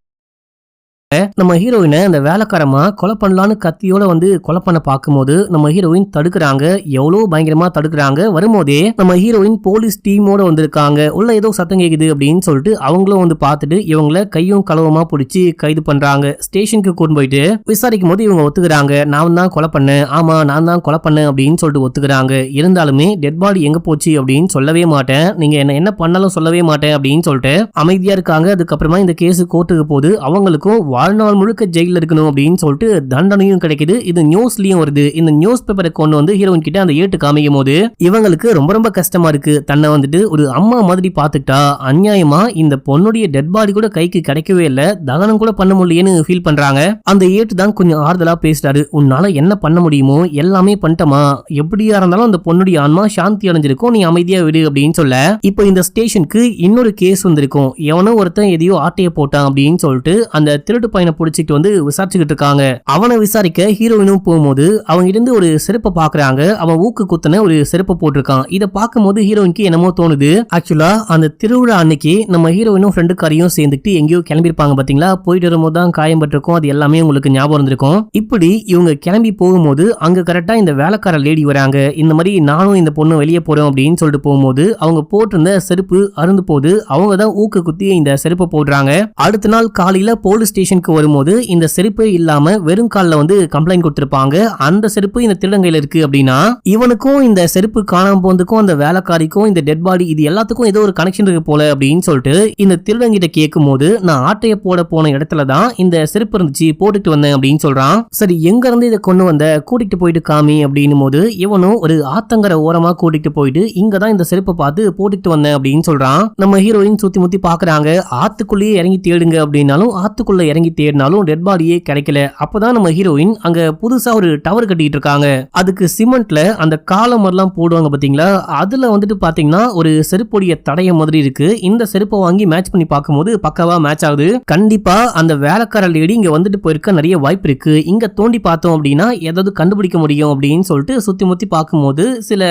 நம்ம ஹீரோயினை அந்த வேலைக்காரமா கொலை பண்ணலான்னு கத்தியோட வந்து கொலை பண்ண பார்க்கும்போது நம்ம ஹீரோயின் தடுக்கிறாங்க. எவ்வளவு பயங்கரமா தடுக்கிறாங்க. வரும்போதே நம்ம ஹீரோயின் போலீஸ் டீமோட வந்திருக்காங்க. உள்ள ஏதோ சத்தம் கேக்குது அப்படின்னு சொல்லிட்டு அவங்களும் வந்து பார்த்துட்டு இவங்களை கையும் களவுமா பிடிச்சி கைது பண்றாங்க. ஸ்டேஷனுக்கு கூட்டு போயிட்டு விசாரிக்கும் போது இவங்க ஒத்துக்கிறாங்க, நான் தான் கொலை பண்ணேன், ஆமா நான் தான் கொலை பண்ணேன் அப்படின்னு சொல்லிட்டு ஒத்துக்கிறாங்க. இருந்தாலுமே டெட் பாடி எங்க போச்சு அப்படின்னு சொல்லவே மாட்டேன், நீங்க என்ன பண்ணாலும் சொல்லவே மாட்டேன் அப்படின்னு சொல்லிட்டு அமைதியா இருக்காங்க. அதுக்கப்புறமா இந்த கேஸ் கோர்ட்டுக்கு போது அவங்களுக்கும் வாழ்நாள் முழுக்க ஜெயில இருக்கணும் அப்படின்னு சொல்லிட்டு தண்டனையும் கிடைக்குது. இது நியூஸ்லயும் வருது. இந்த நியூஸ் பேப்பரை கொண்டு வந்து ஹீரோயின் கிட்ட அந்த ஏட்டு காமிக்கும் போது இவங்களுக்கு ரொம்ப ரொம்ப கஷ்டமா இருக்கு. தன்னை வந்துட்டு ஒரு அம்மா மாதிரி பாத்துட்டா, அநியாயமா இந்த பொண்ணுடைய டெட் பாடி கூட கைக்கு கிடைக்கவே இல்ல, தகனம் கூட பண்ண முடியலன்னு ஃபீல் பண்றாங்க. அந்த ஏட்டு தான் கொஞ்சம் ஆறுதலா பேசுறாரு, உன்னால என்ன பண்ண முடியுமோ எல்லாமே பண்ணிட்டமா, எப்படியா இருந்தாலும் அந்த பொண்ணுடைய ஆன்மா சாந்தி அடைஞ்சிருக்கும், நீ அமைதியா விடு அப்படின்னு சொல்ல இப்போ இந்த ஸ்டேஷனுக்கு இன்னொரு கேஸ் வந்திருக்கும். எவனோ ஒருத்தன் எதையோ ஆட்டைய போட்டான் அப்படின்னு சொல்லிட்டு அந்த திருட்டு பையனை பிடிச்சிட்டு வந்து விசாரிச்சுக்கிட்டு இருக்காங்க. அவனை விசாரிக்க ஹீரோயினும் போகும்போது அவங்க இருந்து ஒரு செருப்பை பாக்குறாங்க. அவன் ஊக்கு குத்தன ஒரு செருப்பை போட்டிருக்கான். இதை பார்க்கும்போது ஹீரோயினுக்கு என்னமோ தோணுது. ஆக்சுவலா அந்த திருவிழா அன்னைக்கு நம்ம ஹீரோயினும் ஃப்ரெண்டுக்காரையும் சேர்ந்துட்டு எங்கேயோ கிளம்பிருப்பாங்க பாத்தீங்களா, போயிட்டு வரும்போது தான் காயம் பட்டிருக்கும், அது எல்லாமே உங்களுக்கு ஞாபகம் இருந்திருக்கும். இப்படி இவங்க கிளம்பி போகும்போது அங்க கரெக்டா இந்த வேலைக்கார லேடி வராங்க. இந்த மாதிரி நானும் இந்த பொண்ணு வெளியே போறோம் அப்படின்னு சொல்லிட்டு போகும்போது அவங்க போட்டிருந்த செருப்பு அருந்து போது அவங்க தான் ஊக்கு குத்தி இந்த செருப்பை போடுறாங்க. அடுத்த நாள் காலையில போலீஸ் ஸ்டேஷனுக்கு வரும்போது இந்த செருப்பே இல்லாம வெறும் கால்ல வந்து கம்ப்ளைண்ட் கொடுத்திருப்பாங்க. அந்த செருப்பு இந்த திருடங்கையில இருக்கு அப்படின்னா இவனுக்கும் இந்த செருப்பு காணாம போனதுக்கும் அந்த வேலைக்காரிக்கும் இந்த டெட் பாடி இது எல்லாத்துக்கும் ஏதோ ஒரு கனெக்ஷன் இருக்கு போல அப்படின்னு சொல்லிட்டு இந்த திருடங்கிட்ட கேட்கும் போது நான் ஆட்டைய போட போன இடத்துல தான் இந்த செருப்பு இருந்துச்சு, போட்டுட்டு வந்தேன் அப்படின்னு சொல்றான். சரி எங்க இருந்து இதை கொண்டு வந்த, கூட்டிட்டு போயிட்டு காமி அப்படின்னும் போது இவனும் ஒரு ஆத்தங்கர ஓரமா கூட்டிட்டு போயிட்டு இங்கதான் இந்த செருப்பை பார்த்து போட்டுட்டு வந்தேன் அப்படின்னு சொல்றான். நம்ம ஹீரோயின் சுத்தி முத்தி பாக்குறாங்க. ஆத்துக்குள்ளேயே இறங்கி தேடுங்க அப்படின்னாலும் ஆத்துக்குள்ள இறங்கி வாங்கி தேடினாலும் டெட் பாடியே கிடைக்கல. அப்பதான் நம்ம ஹீரோயின் அங்க புதுசா ஒரு டவர் கட்டிட்டு இருக்காங்க. அதுக்கு சிமெண்ட்ல அந்த காலம் எல்லாம் போடுவாங்க பாத்தீங்களா, அதுல வந்துட்டு பாத்தீங்கன்னா ஒரு செருப்புடைய தடைய மாதிரி இருக்கு. இந்த செருப்பை வாங்கி மேட்ச் பண்ணி பார்க்கும்போது பக்காவா மேட்ச் ஆகுது. கண்டிப்பா அந்த வேலைக்கார லேடி இங்க வந்துட்டு போயிருக்க நிறைய வாய்ப்பு இருக்கு. இங்க தோண்டி பார்த்தோம் அப்படின்னா ஏதாவது கண்டுபிடிக்க முடியும் அப்படின்னு சொல்லிட்டு சுத்தி முத்தி பார்க்கும்போது சில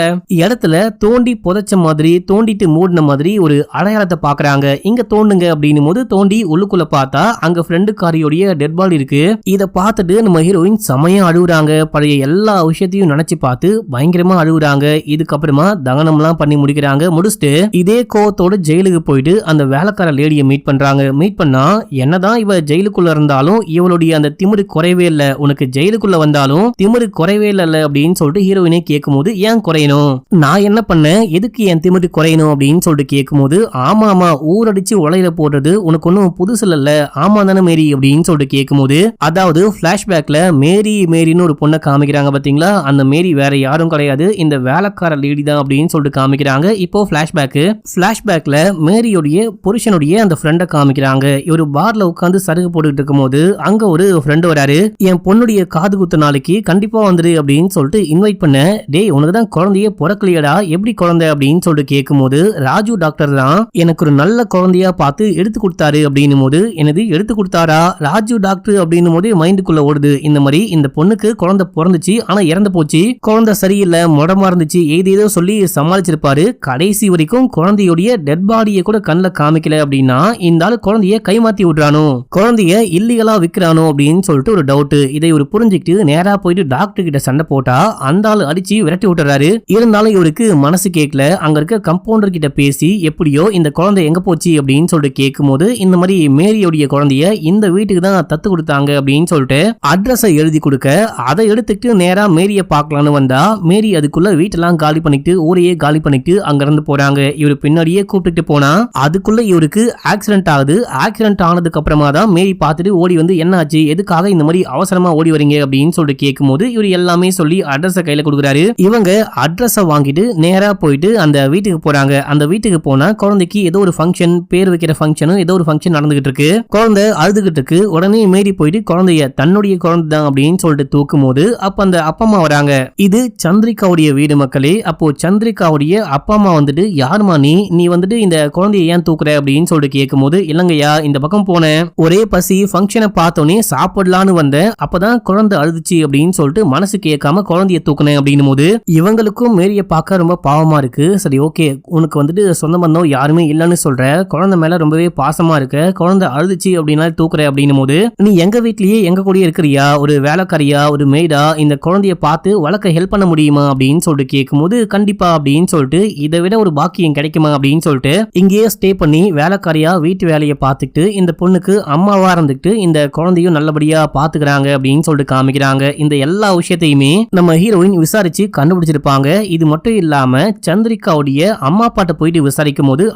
இடத்துல தோண்டி புதைச்ச மாதிரி தோண்டிட்டு மூடின மாதிரி ஒரு அடையாளத்தை பாக்குறாங்க. இங்க தோண்டுங்க அப்படின்னு போது தோண்டி உள்ளுக்குள்ள பார்த்தா அங்க ஃப்ரெண்டு காரியோடைய டெட் பாடி இருக்கு. இத பார்த்துட்டு நம்ம ஹீரோயின் செமையா அழுகுறாங்க. பழைய எல்லா விஷயத்தையும் நினைச்சு பார்த்து பயங்கரமா அழுகுறாங்க. இதுக்கப்புறமா தகனம்லாம் பண்ணி முடிக்கிறாங்க. முடிச்சுட்டு இதே கோவத்தோட ஜெயிலுக்கு போயிட்டு அந்த வேலைக்கார லேடியை மீட் பண்றாங்க. மீட் பண்ணா என்னதான் இவ ஜெயிலுக்குள்ள இருந்தாலும் இவளுடைய அந்த திமிரு குறையவே இல்ல, உனக்கு ஜெயிலுக்குள்ள வந்தாலும் திமிரு குறையவே இல்ல அப்படின்னு சொல்லிட்டு ஹீரோயினே கேட்கும்போது ஏன் குறையணும், நான் என்ன பண்ணேன், எதுக்கு என் திமிரு குறையணும் அப்படின்னு சொல்லிட்டு கேட்கும்போது ஆமா ஆமா ஊரடிச்சு உலையில போடுறது உனக்கு ஒன்னும் புதுசு இல்ல, ஆமா தானே மேரி அப்படின்னு சொல்லிட்டு கேட்கும்போது அதாவது பிளாஷ்பேக்ல மேரின்னு ஒரு பொண்ணை காமிக்கிறாங்க பாத்தீங்களா, அந்த மேரி வேற யாரும் கிடையாது, இந்த வேலைக்கார லேடி தான் அப்படின்னு சொல்லிட்டு காமிக்கிறாங்க. இப்போ பிளாஷ்பேக்ல மேரியோடைய புருஷனுடைய அந்த ஃப்ரெண்டை காமிக்கிறாங்க. இவரு பார்ல உட்காந்து சருகு போட்டுட்டு இருக்கும்போது அங்க ஒரு ஃப்ரெண்டு வராரு. என் பொண்ணுடைய காது குத்து நாளைக்கு கண்டிப்பா வந்துரு அப்படின்னு சொல்லிட்டு இன்வைட் பண்ண, டேய் உனக்கு தான் குழந்தைய பிறக்கலையடா, எப்படி குழந்தை அப்படின்னு சொல்லிட்டு கேட்கும்போது ராஜு டாக்டர் தான் எனக்கு ஒரு நல்ல குழந்தையா பார்த்து எடுத்து கொடுத்தாரு அப்படின்னும் போது, எனது எடுத்து கொடுத்தாரா ராஜு டாக்டர் அப்படின்னும் போது மைண்டுக்குள்ள ஓடுது. இந்த மாதிரி இந்த பொண்ணுக்கு குழந்தை பிறந்துச்சு ஆனா இறந்து போச்சு, குழந்தை சரியில்லை முடமா இருந்துச்சு, ஏதேதோ சொல்லி சமாளிச்சிருப்பாரு. கடைசி வரைக்கும் குழந்தையுடைய டெட் பாடியை கூட கண்ணில் காமிக்கல அப்படின்னா இந்த ஆளு குழந்தைய கைமாத்தி விடுறானோ, குழந்தைய இல்லீகலா விற்கிறானோ அப்படின்னு சொல்லிட்டு ஒரு டவுட். இதை ஒரு புரிஞ்சுக்கிட்டு நேரா போயிட்டு டாக்டர் கிட்ட சண்டை போட்டா அந்த ஆளு அடிச்சு விரட்டி விட்டுறாரு. இருந்தாலும் இவருக்கு மனசு கேட்கல. அங்க இருக்க கம்பவுண்டர் கிட்ட பேசி எப்படியோ இந்த குழந்தை எங்க போச்சு அப்படின்னு சொல்லிட்டு கேட்கும்போது இந்த மாதிரி மேரியோடைய குழந்தைய இந்த வீட்டுக்கு தான் தத்து கொடுத்தாங்க அப்படின்னு சொல்லிட்டு அட்ரஸை எழுதி கொடுக்க, அதை எடுத்துக்கிட்டு நேரா மேரிய பார்க்கலான்னு வந்தா மேரி அதுக்குள்ள வீட்டெல்லாம் காலி பண்ணிட்டு ஊரையே காலி பண்ணிட்டு அங்க இருந்து போறாங்க. இவரு பின்னாடியே கூப்பிட்டு போனா அதுக்குள்ள இவருக்கு ஆக்சிடென்ட் ஆகுது. ஆக்சிடென்ட் ஆனதுக்கு அப்புறமா தான் மேரி பார்த்துட்டு ஓடி வந்து என்ன ஆச்சு, எதுக்காக இந்த மாதிரி அவசரமா ஓடி வரீங்க அப்படின்னு சொல்லிட்டு கேட்கும்போது இவர் எல்லாமே சொல்லி அட்ரஸை கையில கொடுக்குறாரு. இவங்க அட்ரஸை வாங்கிட்டு நேரா போயிட்டு அந்த வீட்டுக்கு போறாங்க. அந்த வீட்டுக்கு போனா குழந்தைக்கு ஏதோ ஒரு ஃபங்க்ஷன், பேர் வைக்கிற ஃபங்க்ஷனும் ஏதோ ஒரு ஃபங்க்ஷன் நடந்துகிட்டு இருக்கு. குழந்தை அழுதுகிட்டு இருக்கு. உடனே மேரி போயிட்டு குழந்தைய தன்னுடைய குழந்தை தான் அப்படின்னு சொல்லிட்டு தூக்கும் போது அப்ப அந்த அப்பா அம்மா வராங்க. இது சந்திரிகாவுடைய வீடு மக்களே. அப்போ சந்திரிகாவுடைய அப்பா அம்மா வந்துட்டு யாருமா நீ வந்துட்டு இந்த குழந்தைய ஏன் தூக்குற அப்படின்னு சொல்லிட்டு கேட்கும் போது, இல்லங்கய்யா இந்த பக்கம் போனேன், ஒரே பசி, ஃபங்க்ஷனை பார்த்தோன்னே சாப்பிடலான்னு வந்தேன், அப்பதான் குழந்தை அழுதுச்சு அப்படின்னு சொல்லிட்டு மனசு கேட்காம குழந்தைய தூக்குனேன் அப்படின்னும் போது இவங்களுக்கும் மேரிய பார்க்க ரொம்ப பாவமா இருக்கு. சரி ஓகே, உனக்கு வந்துட்டு சொந்த பந்தம் யாருமே இல்லைன்னு சொல்ற, குழந்தை மேல ரொம்பவே பாசமா இருக்க, குழந்தை அழுதுச்சு அப்படின்னா தூக்குற அப்படின்னும் போது நீ எங்க வீட்லயே எங்க கூட இருக்கிறியா, ஒரு வேலைக்காரியா ஒரு மெய்டா, இந்த குழந்தைய பார்த்து வளர்க்க ஹெல்ப் பண்ண முடியுமா அப்படின்னு சொல்லிட்டு கேட்கும்போது கண்டிப்பா அப்படின்னு சொல்லிட்டு இதை விட ஒரு பாக்கியம் கிடைக்குமா அப்படின்னு சொல்லிட்டு இங்கேயே ஸ்டே பண்ணி வேலைக்காரியா வீட்டு வேலையை பார்த்துட்டு இந்த பொண்ணுக்கு அம்மாவா இருந்துட்டு இந்த குழந்தையும் நல்லபடியா பாத்துக்கிறாங்க அப்படின்னு சொல்லிட்டு காமிக்கிறாங்க. இந்த எல்லா விஷயத்தையுமே நம்ம ஹீரோயின் விசாரிச்சு கண்டுபிடிச்சிருப்பாங்க. இது மட்டும் இல்லாம சந்திரிகாவுடைய அம்மா அப்பாட்ட போயிட்டு விசாரிக்கும் போது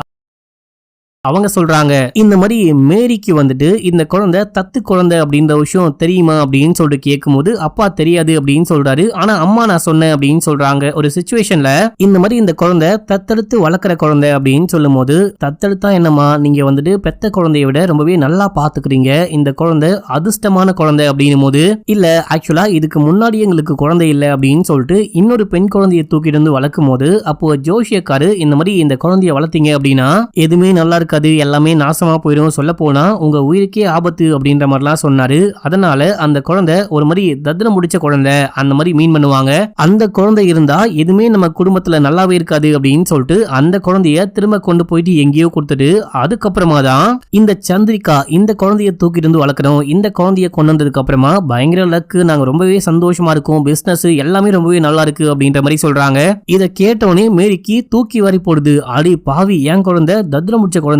அவங்க சொல்றாங்க இந்த மாதிரி மேரிக்கு வந்துட்டு இந்த குழந்தை தத்து குழந்தை அப்படின்ற விஷயம் தெரியுமா அப்படின்னு சொல்லிட்டு கேட்கும்போது அப்பா தெரியாது அப்படின்னு சொல்றாரு. ஆனா அம்மா நான் சொன்னேன் அப்படின்னு சொல்றாங்க. ஒரு சிச்சுவேஷன்ல இந்த மாதிரி இந்த குழந்தை தத்தெடுத்து வளர்க்குற குழந்தை அப்படின்னு சொல்லும் போது, தத்தெடுத்தா என்னமா நீங்க வந்துட்டு பெத்த குழந்தைய விட ரொம்பவே நல்லா பாத்துக்கிறீங்க, இந்த குழந்தை அதிர்ஷ்டமான குழந்தை அப்படின்னும் போது, இல்ல ஆக்சுவலா இதுக்கு முன்னாடி எங்களுக்கு குழந்தை இல்லை அப்படின்னு சொல்லிட்டு இன்னொரு பெண் குழந்தைய தூக்கிட்டு வந்து வளர்க்கும் போது அப்போ ஜோஷியக்காரு இந்த மாதிரி இந்த குழந்தைய வளர்த்தீங்க அப்படின்னா எதுவுமே நல்லா இருக்கு, எல்லாமே நாசமா போயிடும், சொல்ல போனா உங்க உயிருக்கே ஆபத்து அப்படின்ற மாதிரிலாம் சொன்னாரு. அதனால அந்த குழந்தை ஒரு மாதிரி தத்திரம் முடிச்ச குழந்தை அந்த மாதிரி மீன் பண்ணுவாங்க. அந்த குழந்தை இருந்தா எதுவுமே நம்ம குடும்பத்துல நல்லாவே இருக்காது அப்படின்னு சொல்லிட்டு அந்த குழந்தைய திரும்ப கொண்டு போயிட்டு எங்கேயோ கொடுத்துட்டு அதுக்கப்புறமா தான் இந்த சந்திரிகா இந்த குழந்தைய தூக்கிட்டு வந்து வளர்க்கணும். இந்த குழந்தைய கொண்டு வந்ததுக்கு அப்புறமா பயங்கர லக்கு, நாங்க ரொம்பவே சந்தோஷமா இருக்கோம், பிசினஸ் எல்லாமே ரொம்பவே நல்லா இருக்கு அப்படின்ற மாதிரி சொல்றாங்க. இதை கேட்டோடனே மேரிக்கு தூக்கி வாரி போடுது. அடி பாவி, என் குழந்தை தத்திரம் முடிச்ச குழந்தையா,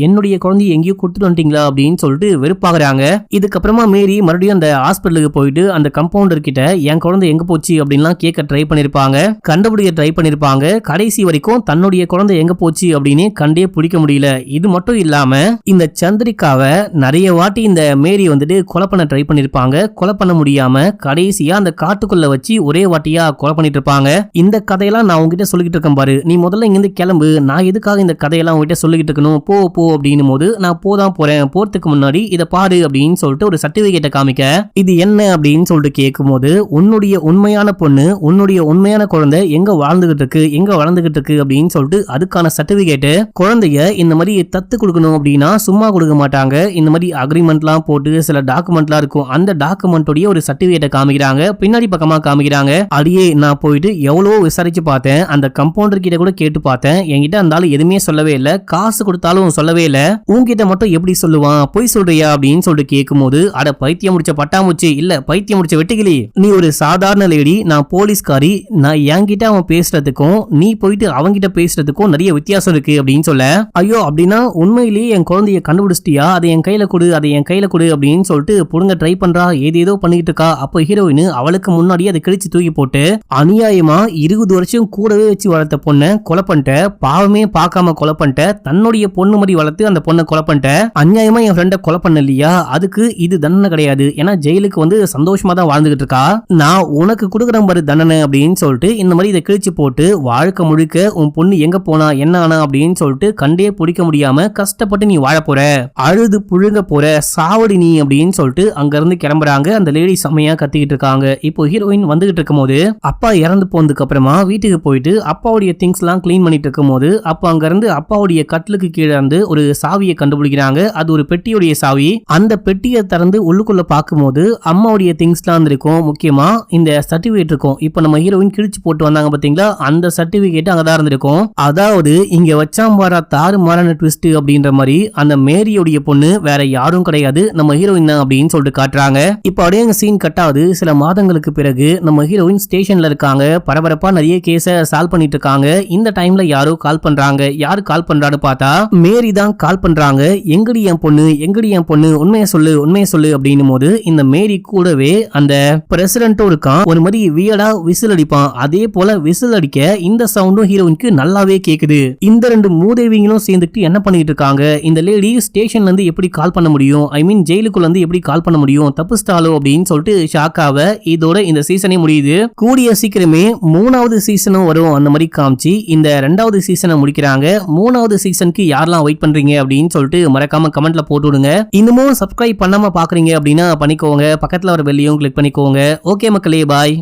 என்னுடைய குழந்தைய எங்கேயோ கொடுத்துட்டு வந்துட்டீங்களா அப்படின்னு சொல்லிட்டு வெறுப்பாகிறாங்க. இதுக்கப்புறமா மேரி மறுபடியும் அந்த ஹாஸ்பிட்டலுக்கு போயிட்டு அந்த கம்பவுண்டர் கிட்ட என் குழந்தை எங்க போச்சு அப்படின்லாம் கேட்க ட்ரை பண்ணிருப்பாங்க, கண்டுபிடிக்க ட்ரை பண்ணிருப்பாங்க. கடைசி வரைக்கும் தன்னுடைய குழந்தை எங்க போச்சு அப்படின்னு கண்டே பிடிக்க முடியல. இது மட்டும் இல்லாம இந்த சந்திரிகாவை நிறைய வாட்டி இந்த மேரி வந்துட்டு கொலை பண்ண ட்ரை பண்ணிருப்பாங்க. கொலை பண்ண முடியாம கடைசியா அந்த காட்டுக்குள்ள வச்சு ஒரே வாட்டியா கொலை பண்ணிட்டு இருப்பாங்க. இந்த கதையெல்லாம் நான் உங்ககிட்ட சொல்லிக்கிட்டு இருக்கேன் பாரு, நீ முதல்ல இங்கிருந்து கிளம்பு, நான் எதுக்காக இந்த கதையெல்லாம் உங்ககிட்ட சொல்லிக்கிட்டு இருக்கணும், போ போ அப்படின்னும் போது நான் போதான் போறேன், போறதுக்கு முன்னாடி இதை பாரு அப்படின்னு சொல்லிட்டு ஒரு சர்டிபிகேட்டை காமிக்க, இது என்ன அப்படின்னு சொல்லிட்டு கேட்கும் போது, உன்னுடைய உண்மையான பொண்ணு, உன்னுடைய உண்மையான குழந்தை எங்க வாழ்ந்துகிட்டு இருக்கு, எங்க வளர்ந்துகிட்டு இருக்கு அப்படின்னு சொல்லிட்டு அதுக்கான சர்டிபிகேட். குழந்தைய இந்த மாதிரி தத்து கொடுக்கணும் அப்படின்னா சும்மா கொடுக்க மாட்டாங்க, இந்த மாதிரி அக்ரிமெண்ட்லாம் போட்டு சில டாக்குமெண்ட்லாம் இருக்கும், அந்த டாக்குமெண்டோடைய ஒரு சர்டிபிகேட்டை காமிக்கிறாங்க. பின்னாடி பக்கமா காமிக்கிறாங்க. அடியே நான் போயிட்டு எவ்வளவோ விசாரிச்சு பார்த்தேன், அந்த கம்பவுண்டர் கிட்ட கூட கேட்டு பார்த்தேன், என்கிட்ட அந்த ஆளு எதுவுமே சொல்லவே இல்லை, காசு கொடுத்தாலும் சொல்லவே இல்லை, உன்கிட்ட மட்டும் எப்படி சொல்லுவான், பொய் சொல்றியா அப்படின்னு சொல்லிட்டு கேட்கும்போது, அட பைத்தியம் முடிச்ச பட்டாமுச்சி, இல்ல பைத்தியம் முடிச்ச வெட்டுக்கிளி, நீ ஒரு சாதாரண லேடி, நான் போலீஸ்காரி, நான் என்கிட்ட அவன் பேசுறதுக்கும் நீ போயிட்டு அவங்கிட்ட பேசுறதுக்கும் நிறைய வித்தியாசம் இருக்கு அப்படின்னு சொல்ல, ஐயோ அப்படின்னா உண்மையிலேயே என் குழந்தைய கண்டுபிடிச்சிட்டியா, அதை என் கையில கொடு, அதை என் கையில கொடு அப்படின்னு சொல்லிட்டு புடுங்க ட்ரை பண்றா, ஏதேதோ பண்ணிட்டு இருக்கா. அப்போ ஹீரோயின் அவளுக்கு முன்னாடி அதை கிழிச்சு தூக்கி போட்டு, அநியாயமா 20 வருஷம் கூடவே வச்சு வளர்த்த பொண்ணை கொலை பண்ணிட்ட, பாவமே பார்க்காம கொலை பண்ணிட்ட, தன்னுடைய பொண்ணு மாதிரி வளர்த்து அந்த பொண்ணை கொலை பண்ணிட்ட, அநியாயமா என் ஃப்ரெண்டை கொலை பண்ண இல்லையா, அதுக்கு இது தண்டனை கிடையாது, ஏன்னா ஜெயிலுக்கு வந்து சந்தோஷமா தான் வாழ்ந்துகிட்டு இருக்கா, நான் உனக்கு கொடுக்குற மாதிரி தண்டனை அப்படின்னு சொல்லிட்டு இந்த மாதிரி இதை கிழிச்சு போட்டு, வாழ்க்கை முழுக்க உன் பொண்ணு எங்க போனா என்ன ஆனா அப்படின்னு சொல்லிட்டு கண்டே பிடிக்க முடியாம கஷ்டப்பட்டு நீ வாழ போற, அழுது புழுங்க போற, சாவடி நீ அப்படின்னு சொல்லிட்டு அங்க இருந்து கிளம்புறாங்க. அந்த லேடி செம்மையா கத்திக்கிட்டு இருக்காங்க. இப்போ ஹீரோயின் வந்துகிட்டு இருக்கும் போது, அப்பா இறந்து போனதுக்கு அப்புறமா வீட்டுக்கு போயிட்டு அப்பாவுடைய திங்ஸ் எல்லாம் கிளீன் பண்ணிட்டு இருக்கும் போது, அப்ப அங்க இருந்து அப்பாவுடைய கட்டிலுக்கு கீழே இருந்து ஒரு சாவியை கண்டுபிடிக்கிறாங்க. அது ஒரு பெட்டியுடைய சாவி. அந்த பெட்டியை திறந்து உள்ளுக்குள்ள பார்க்கும்போது அம்மாவுடைய திங்ஸ் எல்லாம் இருக்கும், முக்கியமா இந்த சர்டிபிகேட் இருக்கும். இப்போ நம்ம ஹீரோயின் கிழிச்சு போட்டு வந்தாங்க பாத்தீங்களா, அந்த சர்டிபிகேட் அங்கதான் இருந்திருக்கும். அதாவது இங்க வச்சாம் பாரா தாறு மாறான ட்விஸ்ட் அப்படின்ற மாதிரி அந்த மேரியோடைய பொண்ணு வேற யாரும் கிடையாது, நம்ம ஹீரோயின் தான் அப்படின்னு சொல்லிட்டு காட்டுறாங்க. இப்போ அப்படியே சீன் கட் ஆகுது. சில மாதங்களுக்கு பிறகு நம்ம ஹீரோயின் ஸ்டேஷன்ல இருக்காங்க, பரபரப்பா நிறைய கேஸ சால்வ் பண்ணிட்டு இருக்காங்க. இந்த டைம்ல யாரோ கால் பண்றாங்க. யாரு கால் பண்றான்னு பார்த்தா மேரி தான் கால் பண்றாங்க. எங்கடி என் பொண்ணு, எங்கடி என் பொண்ணு, உண்மையை சொல்லு, உண்மையை சொல்லு அப்படின்னும் போது, இந்த மேரி கூடவே அந்த பிரசிடென்ட்டும் இருக்கான். ஒரு மாதிரி வியடா விசில் அடிப்பான். அதே போல விசில் அடிக்க இந்த சவுண்டும் ஹீரோயினுக்கு நல்லாவே கேக்குது. இந்த ரெண்டு மூதேவிங்களும் சேர்ந்துட்டு என்ன பண்ணிட்டு இருக்காங்க, இந்த லேடி ஸ்டேஷன்ல இருந்து எப்படி கால் பண்ண முடியும், ஐ மீன் ஜெயிலுக்குள்ள இருந்து எப்படி கால் பண்ண முடியும், தப்புஸ்டாலோ அப்படின்னு சொல்லிட்டு ஷாக்காவ இதோட இந்த சீசனே முடியுது. கூடிய சீக்கிரமே 3வது சீசனும் வரும் அந்த மாதிரி காமிச்சு இந்த 2வது சீசனை முடிக்கிறாங்க. 3வது சீசனுக்கு யாரெல்லாம் வெயிட் பண்றீங்க அப்படின்னு சொல்லிட்டு மறக்காம கமெண்ட்ல போட்டு விடுங்க. இன்னமும் சப்ஸ்கிரைப் பண்ணாம பாக்குறீங்க அப்படின்னா பண்ணிக்கோங்க, பக்கத்துல வர பெல்லையும் கிளிக் பண்ணிக்கோங்க. ஓகே மக்களே, பாய்.